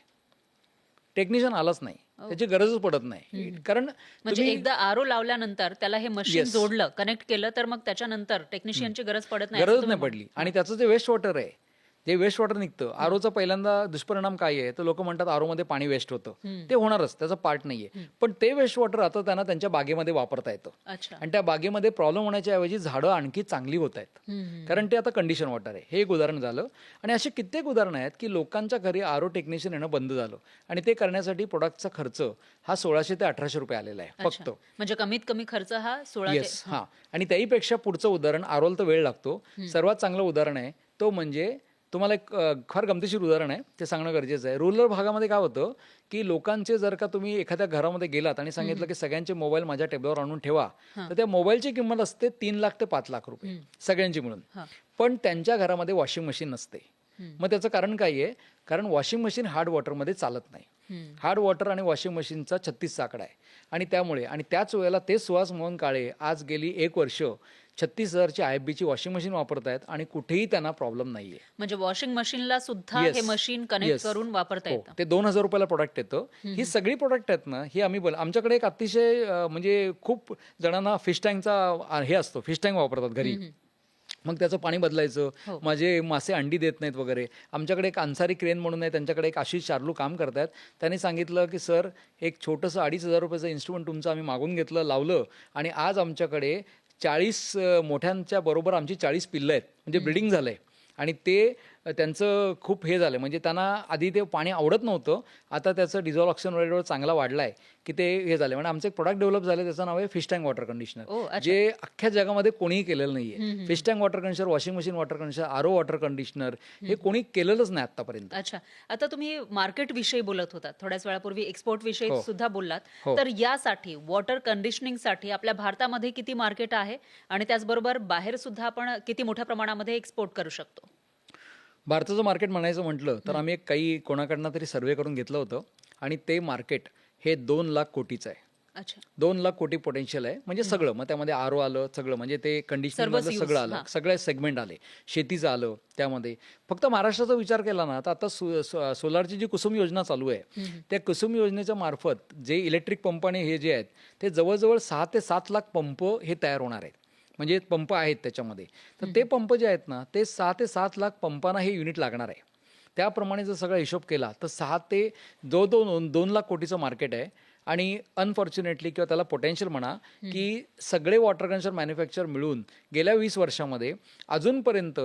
टेक्निशियन आलाच नाही, त्याची गरजच पडत नाही. कारण म्हणजे एकदा आरो लावल्यानंतर त्याला हे मशीन जोडलं, कनेक्ट केलं तर मग त्याच्यानंतर टेक्निशियनची गरज पडत नाही. गरज नाही पडली. आणि त्याचं जे वेस्ट वॉटर आहे जे वेस्ट वॉटर निघतं आरोचा पहिल्यांदा दुष्परिणाम काय आहे तर लोक म्हणतात आरोमध्ये पाणी वेस्ट होतं. ते होणारच, त्याचा पार्ट नाहीये. पण ते वेस्ट वॉटर आता त्यांना त्यांच्या बागेमध्ये वापरता येतं आणि त्या बागेमध्ये प्रॉब्लेम होण्याच्या ऐवजी झाडं आणखी चांगली होत आहेत कारण ते आता कंडिशन वॉटर आहे. हे एक उदाहरण झालं आणि असे कित्येक उदाहरणं आहेत की लोकांच्या घरी आरो टेक्निशियन येणं बंद झालं आणि ते करण्यासाठी प्रोडक्टचा खर्च हा 1,600 ते 1,800 रुपये आलेला आहे फक्त. म्हणजे कमीत कमी खर्च हा 16. हा. आणि त्याहीपेक्षा पुढचं उदाहरण आरोला तर वेळ लागतो. सर्वात चांगलं उदाहरण आहे तो म्हणजे तुम्हाला एक फार गमतीशीर उदाहरण आहे ते सांगणं गरजेचं आहे. रुरल भागामध्ये काय होतं की लोकांचे जर का तुम्ही एखाद्या घरामध्ये गेलात आणि सांगितलं की सगळ्यांचे मोबाईल माझ्या टेबलवर आणून ठेवा तर त्या मोबाईलची किंमत असते 3 लाख ते 5 लाख रुपये सगळ्यांची मिळून. पण त्यांच्या घरामध्ये वॉशिंग मशीन नसते. मग त्याचं कारण काय आहे? कारण वॉशिंग मशीन हार्ड वॉटरमध्ये चालत नाही. हार्ड वॉटर आणि वॉशिंग मशीनचा 36 आकडा आहे आणि त्यामुळे आणि त्याच वेळेला ते सुहास मोहन काळे आज गेली 1 वर्ष 36,000ची IFBची वॉशिंग मशीन वापरतायत आणि कुठेही त्यांना प्रॉब्लेम नाहीये. म्हणजे वॉशिंग मशीनला सुद्धा हे मशीन कनेक्ट करून वापरता येतं. ते 2,000 रुपयाला प्रोडक्ट येतं. ही सगळी प्रोडक्ट आहेत ना ही आम्ही आमच्याकडे एक अतिशय म्हणजे खूप जणांना फिश टँकचा हे असतो, फिश टँक वापरतात घरी. मग त्याचं पाणी बदलायचं, माझे मासे अंडी देत नाहीत वगैरे. आमच्याकडे एक अन्सारी क्रेन म्हणून आहे, त्यांच्याकडे एक आशिष चार्लू काम करतात. त्यांनी सांगितलं की सर एक छोटंसं 2,500 रुपयाचं इन्स्ट्रुमेंट तुमचं आम्ही मागून घेतलं, लावलं आणि आज आमच्याकडे 40 मोठ्यांच्या बरोबर आमची 40 पिल्लं आहेत म्हणजे ब्रीडिंग झालंय आणि ते त्यांचं खूप हे झालं, म्हणजे त्यांना आधी ते पाणी आवडत नव्हतं, आता त्याचं डिझॉल्व ऑक्सिजन रेट चांगला वाढला आहे की ते हे झालं. म्हणजे आमचं एक प्रोडक्ट डेव्हलप झालं, त्याचं नाव आहे फिश टँक वॉटर कंडिशनर, अच्छा. जे अख्ख्या जगामध्ये कोणीही केलेलं नाहीये. Fish tank water conditioner, washing machine water conditioner, RO water conditioner हे कोणी केलेलंच नाही आतापर्यंत. अच्छा, आता तुम्ही मार्केट विषयी बोलत होतात, थोड्याच वेळापूर्वी एक्सपोर्ट विषयी हो. सुद्धा बोललात. हो. तर यासाठी वॉटर कंडिशनिंगसाठी आपल्या भारतामध्ये किती मार्केट आहे आणि त्याचबरोबर बाहेर सुद्धा आपण किती मोठ्या प्रमाणामध्ये एक्सपोर्ट करू शकतो? भारताचं मार्केट म्हणायचं म्हटलं तर आम्ही एक काही कोणाकडनं तरी सर्वे करून घेतलं होतं आणि ते मार्केट हे 2 लाख कोटीचं आहे. अच्छा. 2 लाख कोटी पोटेन्शियल आहे, म्हणजे सगळं. मग त्यामध्ये आरो आलं, सगळं म्हणजे ते कंडिशनिंग सगळं आलं, सगळे सेगमेंट आले, शेतीचं आलं त्यामध्ये. फक्त महाराष्ट्राचा विचार केला ना तर आता सोलारची जी कुसुम योजना चालू आहे, त्या कुसुम योजनेच्या मार्फत जे इलेक्ट्रिक पंप आणि हे जे आहेत ते जवळजवळ 6 ते 7 लाख पंप हे तयार होणार आहेत. म्हणजे पंप आहेत त्याच्यामध्ये. तर ते पंप जे आहेत ना ते 6 ते 7 लाख पंपांना हे युनिट लागणार आहे. त्याप्रमाणे जर सगळा हिशोब केला तर 6 ते 2 लाख कोटीचं मार्केट आहे. आणि अनफॉर्च्युनेटली किंवा त्याला पोटेन्शियल म्हणा की सगळे वॉटर कंडिशनर मॅन्युफॅक्चर मिळून गेल्या 20 वर्षामध्ये अजूनपर्यंत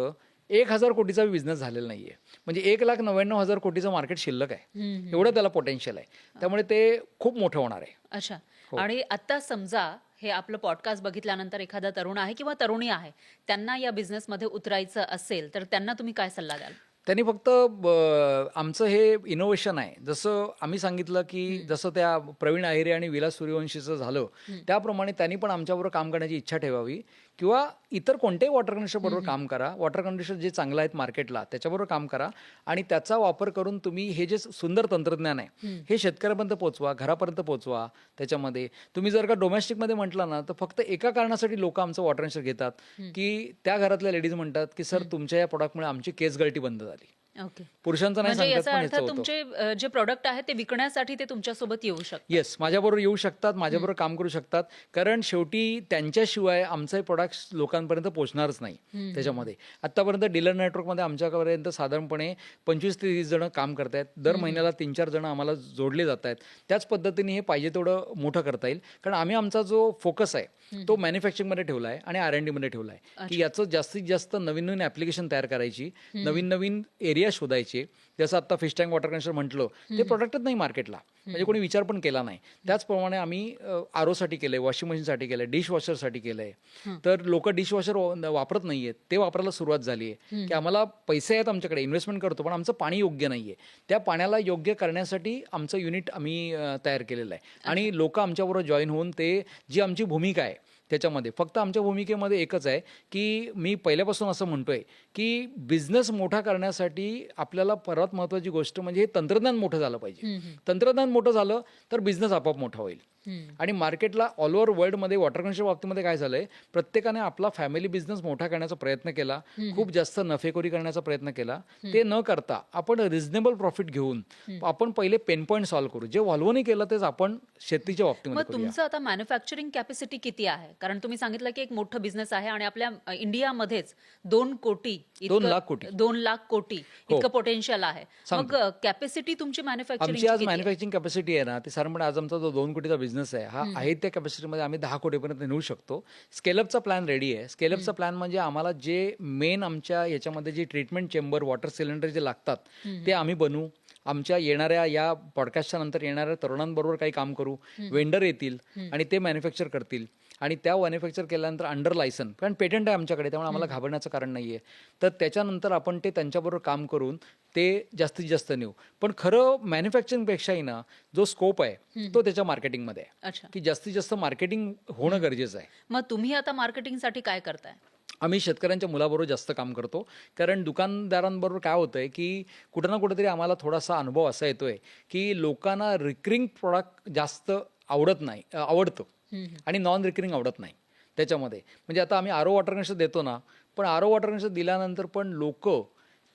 1,000 कोटीचा बिझनेस झालेला नाहीये. म्हणजे 1,99,000 कोटीचं मार्केट शिल्लक आहे, एवढं त्याला पोटेन्शियल आहे. त्यामुळे ते खूप मोठं होणार आहे. अच्छा. आणि आता समजा हे आपलं पॉडकास्ट बघितल्यानंतर एखादा तरुण आहे किंवा तरुणी आहे, त्यांना या बिझनेसमध्ये उतरायचं असेल तर त्यांना तुम्ही काय सल्ला द्याल? त्यांनी फक्त आमचं हे इनोव्हेशन आहे, जसं आम्ही सांगितलं की जसं त्या प्रवीण अहिरे आणि विलास सूर्यवंशीचं झालं त्याप्रमाणे त्यांनी पण आमच्याबरोबर काम करण्याची इच्छा ठेवावी किंवा इतर कोणत्याही वॉटर कंडिशनर बरोबर काम करा. वॉटर कंडिशनर जे चांगलं आहेत मार्केटला त्याच्याबरोबर काम करा आणि त्याचा वापर करून तुम्ही हे जे सुंदर तंत्रज्ञान आहे हे शेतकऱ्यापर्यंत पोहोचवा, घरापर्यंत पोहोचवा. त्याच्यामध्ये तुम्ही जर का डोमेस्टिकमध्ये म्हटलं ना तर फक्त एका कारणासाठी लोक आमचं वॉटर कंडिशनर घेतात की त्या घरातल्या लेडीज म्हणतात की सर तुमच्या या प्रोडक्टमुळे आमची केस गळती बंद झाली. ओके. पुरुषांचं नाही म्हणजे सांगतात, याचा पण अर्थ ह्याचं होतं. तुमचे जे प्रोडक्ट आहेत ते विकण्यासाठी ते तुमच्यासोबत येऊ शकतात. येस, माझ्याबरोबर येऊ शकतात, माझ्याबरोबर काम करू शकतात, कारण शेवटी त्यांच्याशिवाय आमचे प्रोडक्ट्स लोकांपर्यंत पोहोचणारच नाही. त्याच्यामध्ये आतापर्यंत डीलर नेटवर्कमध्ये आमच्यापर्यंत साधारणपणे 25 ते 30 जण काम करतायत. दर महिन्याला 3-4 जण आम्हाला जोडले जात आहेत. त्याच पद्धतीने हे पाहिजे तेवढं मोठं करता येईल, कारण आम्ही आमचा जो फोकस आहे तो मॅन्युफॅक्चरिंगमध्ये ठेवला आहे आणि R&D मध्ये ठेवला आहे की याचं जास्तीत जास्त नवीन नवीन ऍप्लिकेशन तयार करायची, नवीन नवीन एरिया शोधायचे. जसं आता फिश टँक वॉटर कंडिशनर म्हटलं ते प्रोडक्टच नाही मार्केटला, म्हणजे कोणी विचार पण केला नाही. त्याचप्रमाणे आम्ही आरोसाठी केलंय, वॉशिंग मशीनसाठी केलंय, डिश वॉशरसाठी केलंय. तर लोक डिश वॉशर वापरत नाहीयेत, ते वापरायला सुरुवात झाली आहे की आम्हाला पैसे आहेत, आमच्याकडे इन्व्हेस्टमेंट करतो, पण आमचं पाणी योग्य नाहीये. त्या पाण्याला योग्य करण्यासाठी आमचं युनिट आम्ही तयार केलेलं आहे आणि लोक आमच्याबरोबर जॉईन होऊन ते जी आमची भूमिका आहे त्याच्यामध्ये, फक्त आमच्या भूमिकेमध्ये एकच आहे की मी पहिल्यापासून असं म्हणतोय की बिझनेस मोठा करण्यासाठी आपल्याला परत महत्वाची गोष्ट म्हणजे हे तंत्रज्ञान मोठं झालं पाहिजे. तंत्रज्ञान मोठं झालं तर बिझनेस आपोआप मोठा होईल. आणि मार्केटला ऑल ओव्हर वर्ल्डमध्ये वॉटर कंडिशनर बाबतीमध्ये काय झालंय, प्रत्येकाने आपला फॅमिली बिझनेस मोठा करण्याचा प्रयत्न केला, खूप जास्त नफेखोरी करण्याचा प्रयत्न केला. ते न करता आपण रिझनेबल प्रॉफिट घेऊन आपण पहिले पेन पॉईंट सॉल्व्ह करू. जे व्हॉल्वोने केलं तेच आपण शेतीच्या बाबतीमध्ये मग तुमचं आता मॅन्युफॅक्चरिंग कॅपॅसिटी किती आहे? कारण तुम्ही सांगितलं की एक मोठं बिझनेस आहे आणि आपल्या इंडियामध्येच 2 लाख कोटी 2 लाख कोटी इतकं पोटेन्शियल आहे. मग कॅपॅसिटी तुमची आमची मॅन्युफॅक्चरिंग आज मॅन्युफॅक्चरिंग कॅपॅसिटी आहे ना ती साधारणपणे आज आमचा जो 2 कोटीचा बिझनेस आहे हा आहे त्या कॅपॅसिटीमध्ये आम्ही 10 कोटीपर्यंत नेऊ शकतो. स्केलअपचा प्लॅन रेडी आहे. स्केलअपचा प्लॅन म्हणजे आम्हाला जे मेन आमच्या याच्यामध्ये जे ट्रीटमेंट चेंबर, वॉटर सिलेंडर जे लागतात ते आम्ही बनवू. आमच्या येणाऱ्या या पॉडकास्टच्या नंतर येणाऱ्या तरुणांबरोबर काही काम करू. वेंडर येतील आणि ते मॅन्युफॅक्चर करतील आणि त्या मॅन्युफॅक्चर केल्यानंतर अंडर लायसन, कारण पेटंट आहे आमच्याकडे, त्यामुळे आम्हाला घाबरण्याचं कारण नाहीये. तर त्याच्यानंतर आपण ते त्यांच्याबरोबर काम करून ते जास्तीत जास्त नेऊ. पण खरं मॅन्युफॅक्चरिंगपेक्षाही ना जो स्कोप आहे तो त्याच्या मार्केटिंगमध्ये आहे की जास्तीत जास्त मार्केटिंग होणं गरजेचं आहे. मग तुम्ही आता मार्केटिंगसाठी काय करताय? आम्ही शेतकऱ्यांच्या मुलाबरोबर जास्त काम करतो, कारण दुकानदारांबरोबर काय होतंय की कुठं ना कुठेतरी आम्हाला थोडासा अनुभव असा येतोय की लोकांना रिकरिंग प्रोडक्ट जास्त आवडतं आणि नॉन रिकरिंग आवडत नाही त्याच्यामध्ये. म्हणजे आता आम्ही आरो वॉटर कंडिशनर देतो ना, पण आरो वॉटर कंडिशनर दिल्यानंतर पण लोक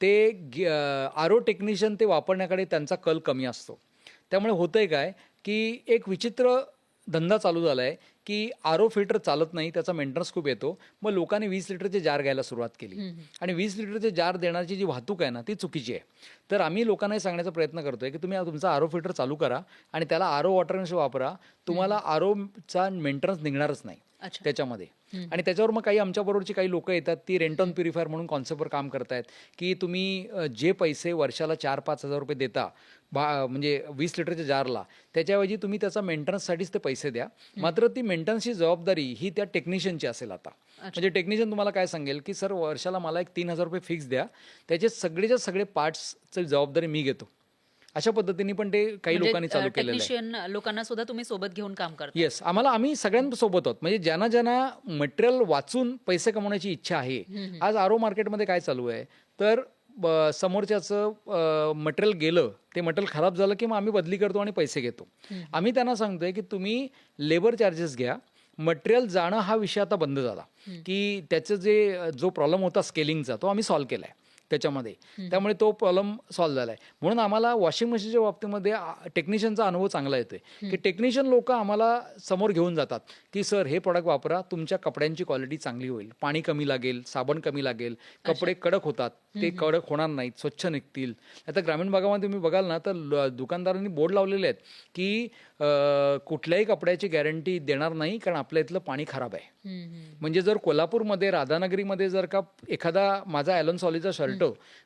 ते आरो टेक्निशियन ते वापरण्याकडे त्यांचा कल कमी असतो. त्यामुळे होतंय काय की एक विचित्र धंदा चालू झाला आहे की आरो फिल्टर चालत नाही, त्याचा मेंटेनन्स खूप येतो. मग लोकांनी 20 लिटरचे जार घ्यायला सुरुवात केली आणि 20 लिटरचे जार देण्याची जी वाहतूक आहे ना ती चुकीची आहे. तर आम्ही लोकांना सांगण्याचा प्रयत्न करतोय की तुम्ही तुमचा आरो फिल्टर चालू करा आणि त्याला आरो वॉटर कंडिशनर वापरा, तुम्हाला आरोचा मेंटेनन्स निघणारच नाही. त्याच्यामध्ये. आणि त्याच्यावर मग काही आमच्याबरोबरची काही लोक येतात, ती रेंट ऑन प्युरिफायर म्हणून कॉन्सेप्टवर काम करतायत, की तुम्ही जे पैसे वर्षाला 4-5 हजार रुपये देता म्हणजे 20 लिटरच्या जारला, त्याच्याऐवजी तुम्ही त्याचा मेंटेनन्ससाठीच ते पैसे द्या. मात्र ती मेंटेनन्सची जबाबदारी ही त्या टेक्निशियनची असेल आता. म्हणजे टेक्निशियन तुम्हाला काय सांगेल की सर वर्षाला मला एक 3,000 रुपये फिक्स द्या, त्याचे सगळेच्या सगळे पार्ट्सची जबाबदारी मी घेतो. अशा पद्धतीने पण ते काही लोकांनी चालू केलेलं आहे. टेक्निशियन लोकांना सुद्धा तुम्ही सोबत घेऊन काम करता? येस, आम्ही सगळ्यांसोबत आहोत. म्हणजे ज्यांना ज्यांना मटेरियल वाचून पैसे कमवण्याची इच्छा आहे. आज आरो मार्केटमध्ये काय चालू आहे, तर समोरच्याचं मटेरियल गेलं, ते मटेरियल खराब झालं की मग आम्ही बदली करतो आणि पैसे घेतो. आम्ही त्यांना सांगतोय की तुम्ही लेबर चार्जेस घ्या, मटेरियल जाणं हा विषय आता बंद झाला, की त्याचं जो प्रॉब्लेम होता स्केलिंगचा तो आम्ही सॉल्व्ह केला आहे त्याच्यामध्ये. त्यामुळे तो प्रॉब्लेम सॉल्व्ह झाला आहे. म्हणून आम्हाला वॉशिंग मशीनच्या बाबतीमध्ये टेक्निशियनचा अनुभव चांगला येतोय, की टेक्निशियन लोक आम्हाला समोर घेऊन जातात की सर हे प्रोडक्ट वापरा, तुमच्या कपड्यांची क्वालिटी चांगली होईल, पाणी कमी लागेल, साबण कमी लागेल, कपडे कडक होतात, ते कडक होणार नाहीत, स्वच्छ निघतील. आता ग्रामीण भागामध्ये तुम्ही बघाल ना, तर दुकानदारांनी बोर्ड लावलेले आहेत की कुठल्याही कपड्याची गॅरंटी देणार नाही, कारण आपल्या इथलं पाणी खराब आहे. म्हणजे जर कोल्हापूरमध्ये राधानगरीमध्ये जर का एखादा माझा ॲलन सॉलीचा शर्ट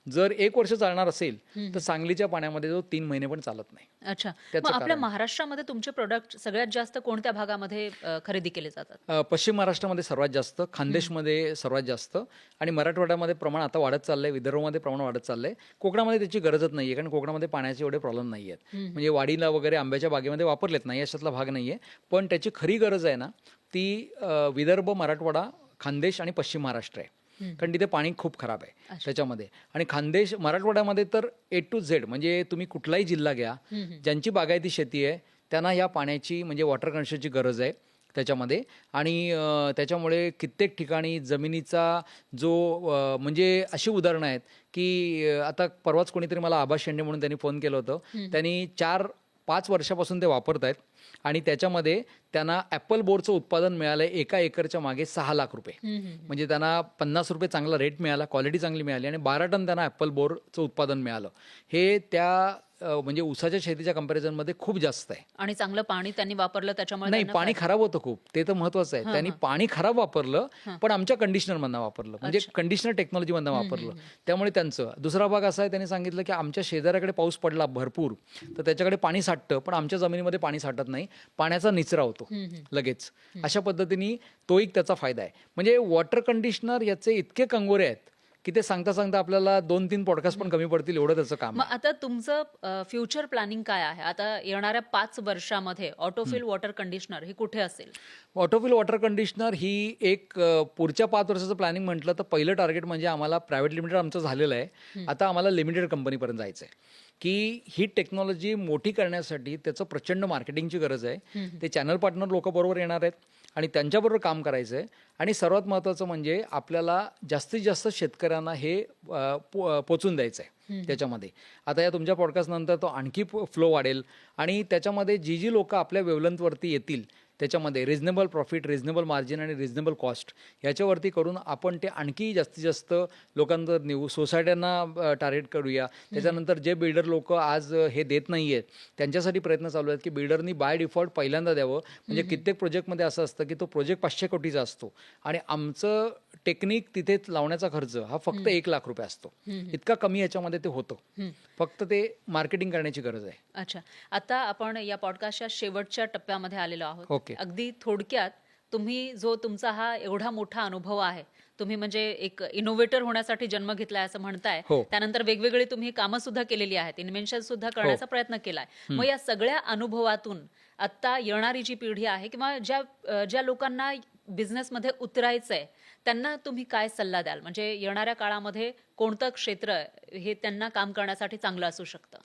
जर 1 वर्ष चालणार असेल, तर सांगलीच्या पाण्यामध्ये जो 3 महिने पण चालत नाही. अच्छा, मग आपल्या महाराष्ट्रामध्ये तुमचे प्रोडक्ट सगळ्यात जास्त कोणत्या भागामध्ये खरेदी केले जातात? पश्चिम महाराष्ट्रामध्ये सर्वात जास्त, खानदेशमध्ये सर्वात जास्त, आणि मराठवाड्यामध्ये प्रमाण आता वाढत चाललंय, विदर्भामध्ये प्रमाण वाढत चाललंय. कोकणामध्ये त्याची गरजच नाहीये, कारण कोकणामध्ये पाण्याचे एवढे प्रॉब्लेम नाही आहेत. म्हणजे वाडीला वगैरे आंब्याच्या बागेमध्ये वापरलेत नाही, अशातला भाग नाहीये. पण त्याची खरी गरज आहे ना, ती विदर्भ, मराठवाडा, खानदेश आणि पश्चिम महाराष्ट्र आहे. कारण तिथे पाणी खूप खराब आहे त्याच्यामध्ये. आणि खानदेश, मराठवाड्यामध्ये तर A to Z, म्हणजे तुम्ही कुठलाही जिल्हा घ्या, ज्यांची बागायती शेती आहे त्यांना या पाण्याची म्हणजे वॉटर कनेक्शनची गरज आहे त्याच्यामध्ये. आणि त्याच्यामुळे कित्येक ठिकाणी जमिनीचा जो म्हणजे अशी उदाहरणं आहेत की आता परवाच कोणीतरी मला आभास शेंडे म्हणून त्यांनी फोन केलं होतं. त्यांनी 4-5 वर्षापासून ते वापरत आहेत आणि त्याच्यामध्ये त्यांना ॲपल बोरचं उत्पादन मिळालं आहे 1 एकरच्या मागे 6 लाख रुपये. म्हणजे त्यांना 50 रुपये चांगला रेट मिळाला, क्वालिटी चांगली मिळाली, आणि 12 टन त्यांना ॲपल बोरचं उत्पादन मिळालं. हे त्या म्हणजे ऊसाच्या शेतीच्या कंपॅरिझनमध्ये खूप जास्त आहे. आणि चांगलं पाणी त्यांनी वापरलं त्याच्यामुळे नाही, पाणी खराब होतं खूप, ते तर महत्वाचं आहे. त्यांनी पाणी खराब वापरलं, पण आमच्या कंडिशनरमधनं वापरलं, म्हणजे कंडिशनर टेक्नॉलॉजीमधनं वापरलं. त्यामुळे त्यांचं दुसरा भाग असा आहे, त्यांनी सांगितलं की आमच्या शेजाऱ्याकडे पाऊस पडला भरपूर, तर त्याच्याकडे पाणी साठतं, पण आमच्या जमिनीमध्ये पाणी साठत नाही, पाण्याचा निचरा होतो लगेच. अशा पद्धतीने तो एक त्याचा फायदा आहे. म्हणजे वॉटर कंडिशनर याचे इतके कंगोरे आहेत की ते सांगता सांगता आपल्याला 2-3 पॉडकास्ट पण कमी पडतील, एवढं त्याचं काम. मग आता तुमचं फ्युचर प्लॅनिंग काय आहे? आता येणाऱ्या 5 वर्षामध्ये ऑटोफिल वॉटर कंडिशनर हे कुठे असेल? ऑटोफिल वॉटर कंडिशनर ही एक पुढच्या 5 वर्षाचं प्लॅनिंग म्हटलं तर पहिलं टार्गेट म्हणजे आम्हाला प्रायव्हेट लिमिटेड आमचं झालेलं आहे. आता आम्हाला लिमिटेड कंपनीपर्यंत जायचं आहे, की ही टेक्नॉलॉजी मोठी करण्यासाठी त्याचं प्रचंड मार्केटिंगची गरज आहे. ते चॅनल पार्टनर लोक बरोबर येणार आहेत आणि त्यांच्याबरोबर काम करायचं आहे. आणि सर्वात महत्त्वाचं म्हणजे आपल्याला जास्तीत जास्त शेतकऱ्यांना हे पोचून द्यायचं आहे त्याच्यामध्ये. आता या तुमच्या पॉडकास्टनंतर तो आणखी फ्लो वाढेल आणि त्याच्यामध्ये जी लोक आपल्या वेवलेंथवरती येतील त्याच्यामध्ये रिजनेबल प्रॉफिट, रिजनेबल मार्जिन आणि रिजनेबल कॉस्ट याच्यावरती करून आपण ते आणखी जास्तीत जास्त लोकांवर नेऊ, सोसायट्यांना टार्गेट करूया. त्याच्यानंतर जे बिल्डर लोक आज हे देत नाही आहेत त्यांच्यासाठी प्रयत्न चालू आहेत की बिल्डरनी बाय डिफॉल्ट पहिल्यांदा द्यावं. म्हणजे कित्येक प्रोजेक्टमध्ये असं असतं की तो प्रोजेक्ट 500 कोटीचा असतो आणि आमचं टेक्निक तिथे लावण्याचा खर्च हा फक्त 1 लाख रुपये असतो. इतका कमी याच्यामध्ये ते होतं, फक्त ते मार्केटिंग करण्याची गरज आहे. अच्छा, आता आपण या पॉडकास्टच्या शेवटच्या टप्प्यामध्ये आलेलो आहोत. ओके. अगदी थोडक्यात तुम्ही जो तुमचा हा एवढा मोठा अनुभव आहे, तुम्ही म्हणजे एक इनोव्हेटर होण्यासाठी जन्म घेतलाय असं म्हणताय. त्यानंतर वेगवेगळी तुम्ही कामं सुद्धा केलेली आहेत, इन्व्हेन्शन सुद्धा करण्याचा प्रयत्न केलाय. मग या सगळ्या अनुभवातून आता येणारी जी पिढी आहे किंवा ज्या लोकांना बिझनेसमध्ये उतरायचंय त्यांना तुम्ही काय सल्ला द्याल? म्हणजे येणाऱ्या काळामध्ये कोणतं क्षेत्र हे त्यांना काम करण्यासाठी चांगलं असू शकतं?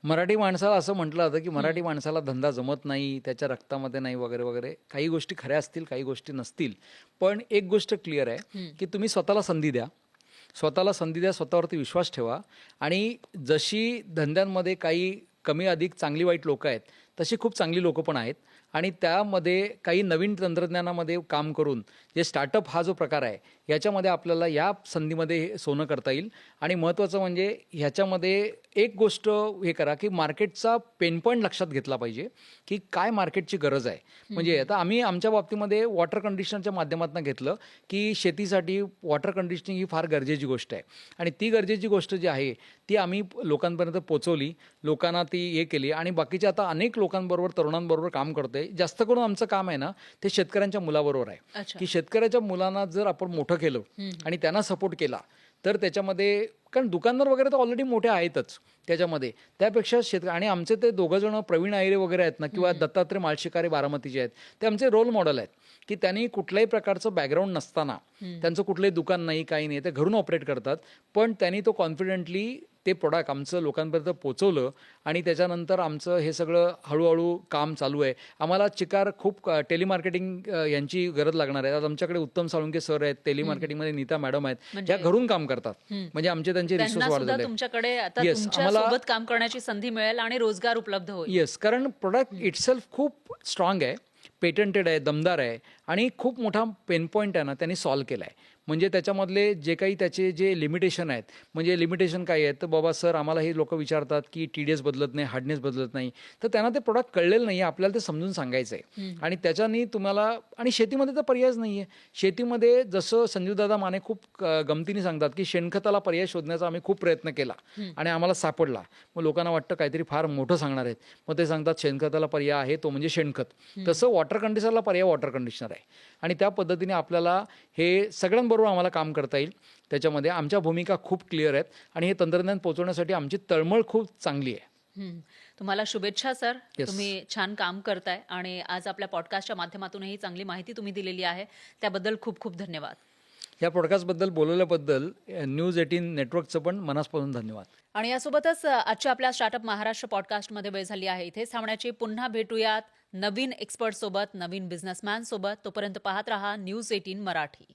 मराठी माणसाला असं म्हटलं जातं की मराठी माणसाला धंदा जमत नाही, त्याच्या रक्तामध्ये नाही वगैरे वगैरे. काही गोष्टी खऱ्या असतील, काही गोष्टी नसतील, पण एक गोष्ट क्लिअर आहे की तुम्ही स्वतःला संधी द्या, स्वतःवरती विश्वास ठेवा. आणि जशी धंद्यांमध्ये काही कमी अधिक चांगली वाईट लोक आहेत तशी खूप चांगली लोकं पण आहेत आणि त्यामध्ये काही नवीन तंत्रज्ञानामध्ये काम करून जे स्टार्टअप हा जो प्रकार आहे याच्यामध्ये आपल्याला या संधीमध्ये सोनं करता येईल. आणि महत्त्वाचं म्हणजे ह्याच्यामध्ये एक गोष्ट हे करा की मार्केटचा पेन पॉईंट लक्षात घेतला पाहिजे की काय मार्केटची गरज आहे. म्हणजे आता आम्ही आमच्या बाबतीमध्ये वॉटर कंडिशनरच्या माध्यमातून घेतलं की शेतीसाठी वॉटर कंडिशनिंग ही फार गरजेची गोष्ट आहे आणि ती गरजेची गोष्ट जी आहे ती आम्ही लोकांपर्यंत पोहोचवली, लोकांना ती हे केली आणि बाकीच्या आता अनेक लोकांबरोबर तरुणांबरोबर काम करतोय. जास्त करून आमचं काम आहे ना ते शेतकऱ्यांच्या मुलाबरोबर आहे की शेतकऱ्याच्या मुलांना जर आपण मोठं केलं आणि त्यांना सपोर्ट केला तर त्याच्यामध्ये, कारण दुकानदार वगैरे तर ऑलरेडी मोठे आहेतच त्याच्यामध्ये, त्यापेक्षा आणि आमचे ते दोघं जण प्रवीण आयरे वगैरे आहेत ना किंवा दत्तात्रय माळशिकारे बारामतीचे आहेत, ते आमचे रोल मॉडेल आहेत की त्यांनी कुठल्याही प्रकारचं बॅकग्राऊंड नसताना, त्यांचं कुठलंही दुकान नाही, काही नाही, ते घरून ऑपरेट करतात, पण त्यांनी तो कॉन्फिडेंटली ते प्रोडक्ट आमचं लोकांपर्यंत पोहोचवलं आणि त्याच्यानंतर आमचं हे सगळं हळूहळू काम चालू आहे. आम्हाला चिकार खूप टेलिमार्केटिंग यांची गरज लागणार आहे. आज आमच्याकडे उत्तम साळुंके सर आहेत, टेलिमार्केटिंगमध्ये नीता मॅडम आहेत, ज्या घरून काम करतात, म्हणजे आमचे त्यांचे रिसोर्स वाढवले. तुमच्याकडे आता तुमच्यासोबत काम करण्याची संधी मिळेल आणि रोजगार उपलब्ध होईल. येस, कारण प्रोडक्ट इटसेल्फ खूप स्ट्रॉंग आहे, पेटंटेड आहे, दमदार आहे आणि खूप मोठा पेन पॉईंट आहे ना त्यांनी सॉल्व्ह केला आहे. म्हणजे त्याच्यामधले जे काही त्याचे जे लिमिटेशन आहेत, म्हणजे लिमिटेशन काय आहेत तर बाबा सर आम्हाला हे लोक विचारतात की TDS बदलत नाही, हार्डनेस बदलत नाही, तर त्यांना ते प्रोडक्ट कळलेलं नाही आहे, आपल्याला ते समजून सांगायचं आहे. आणि त्याच्यानी तुम्हाला, आणि शेतीमध्ये तर पर्यायच नाही आहे. शेतीमध्ये जसं संजीवदादा माने खूप गमतीने सांगतात की शेणखताला पर्याय शोधण्याचा आम्ही खूप प्रयत्न केला आणि आम्हाला सापडला. मग लोकांना वाटतं काहीतरी फार मोठं सांगणार आहेत, मग ते सांगतात शेणखताला पर्याय आहे तो म्हणजे शेणखत. तसं वॉटर कंडिशनरला पर्याय वॉटर कंडिशनर आहे आणि त्या पद्धतीने आपल्याला हे सगळ्यांबरोबर आम्हाला काम करता येईल. त्याच्यामध्ये आमच्या भूमिका खूप क्लिअर आहेत आणि हे तंत्रज्ञान पोहोचवण्यासाठी आमची तळमळ खूप चांगली आहे. तुम्हाला शुभेच्छा सर. तुम्ही छान काम करताय आणि आज आपल्या पॉडकास्टच्या माध्यमातूनही चांगली माहिती तुम्ही दिलेली आहे, त्याबद्दल खूप खूप धन्यवाद. या पॉडकास्टबद्दल बोलवल्याबद्दल न्यूज 18 नेटवर्कचं पण मनापासून धन्यवाद. आणि यासोबतच आजच्या आपल्या स्टार्टअप महाराष्ट्र पॉडकास्टमध्ये वेळ झाली आहे इथेच थांबण्याची. पुन्हा भेटूयात नवीन एक्सपर्ट सोबत, नवीन बिझनेसमॅन सोबत. तोपर्यंत पाहत रहा न्यूज 18 मराठी.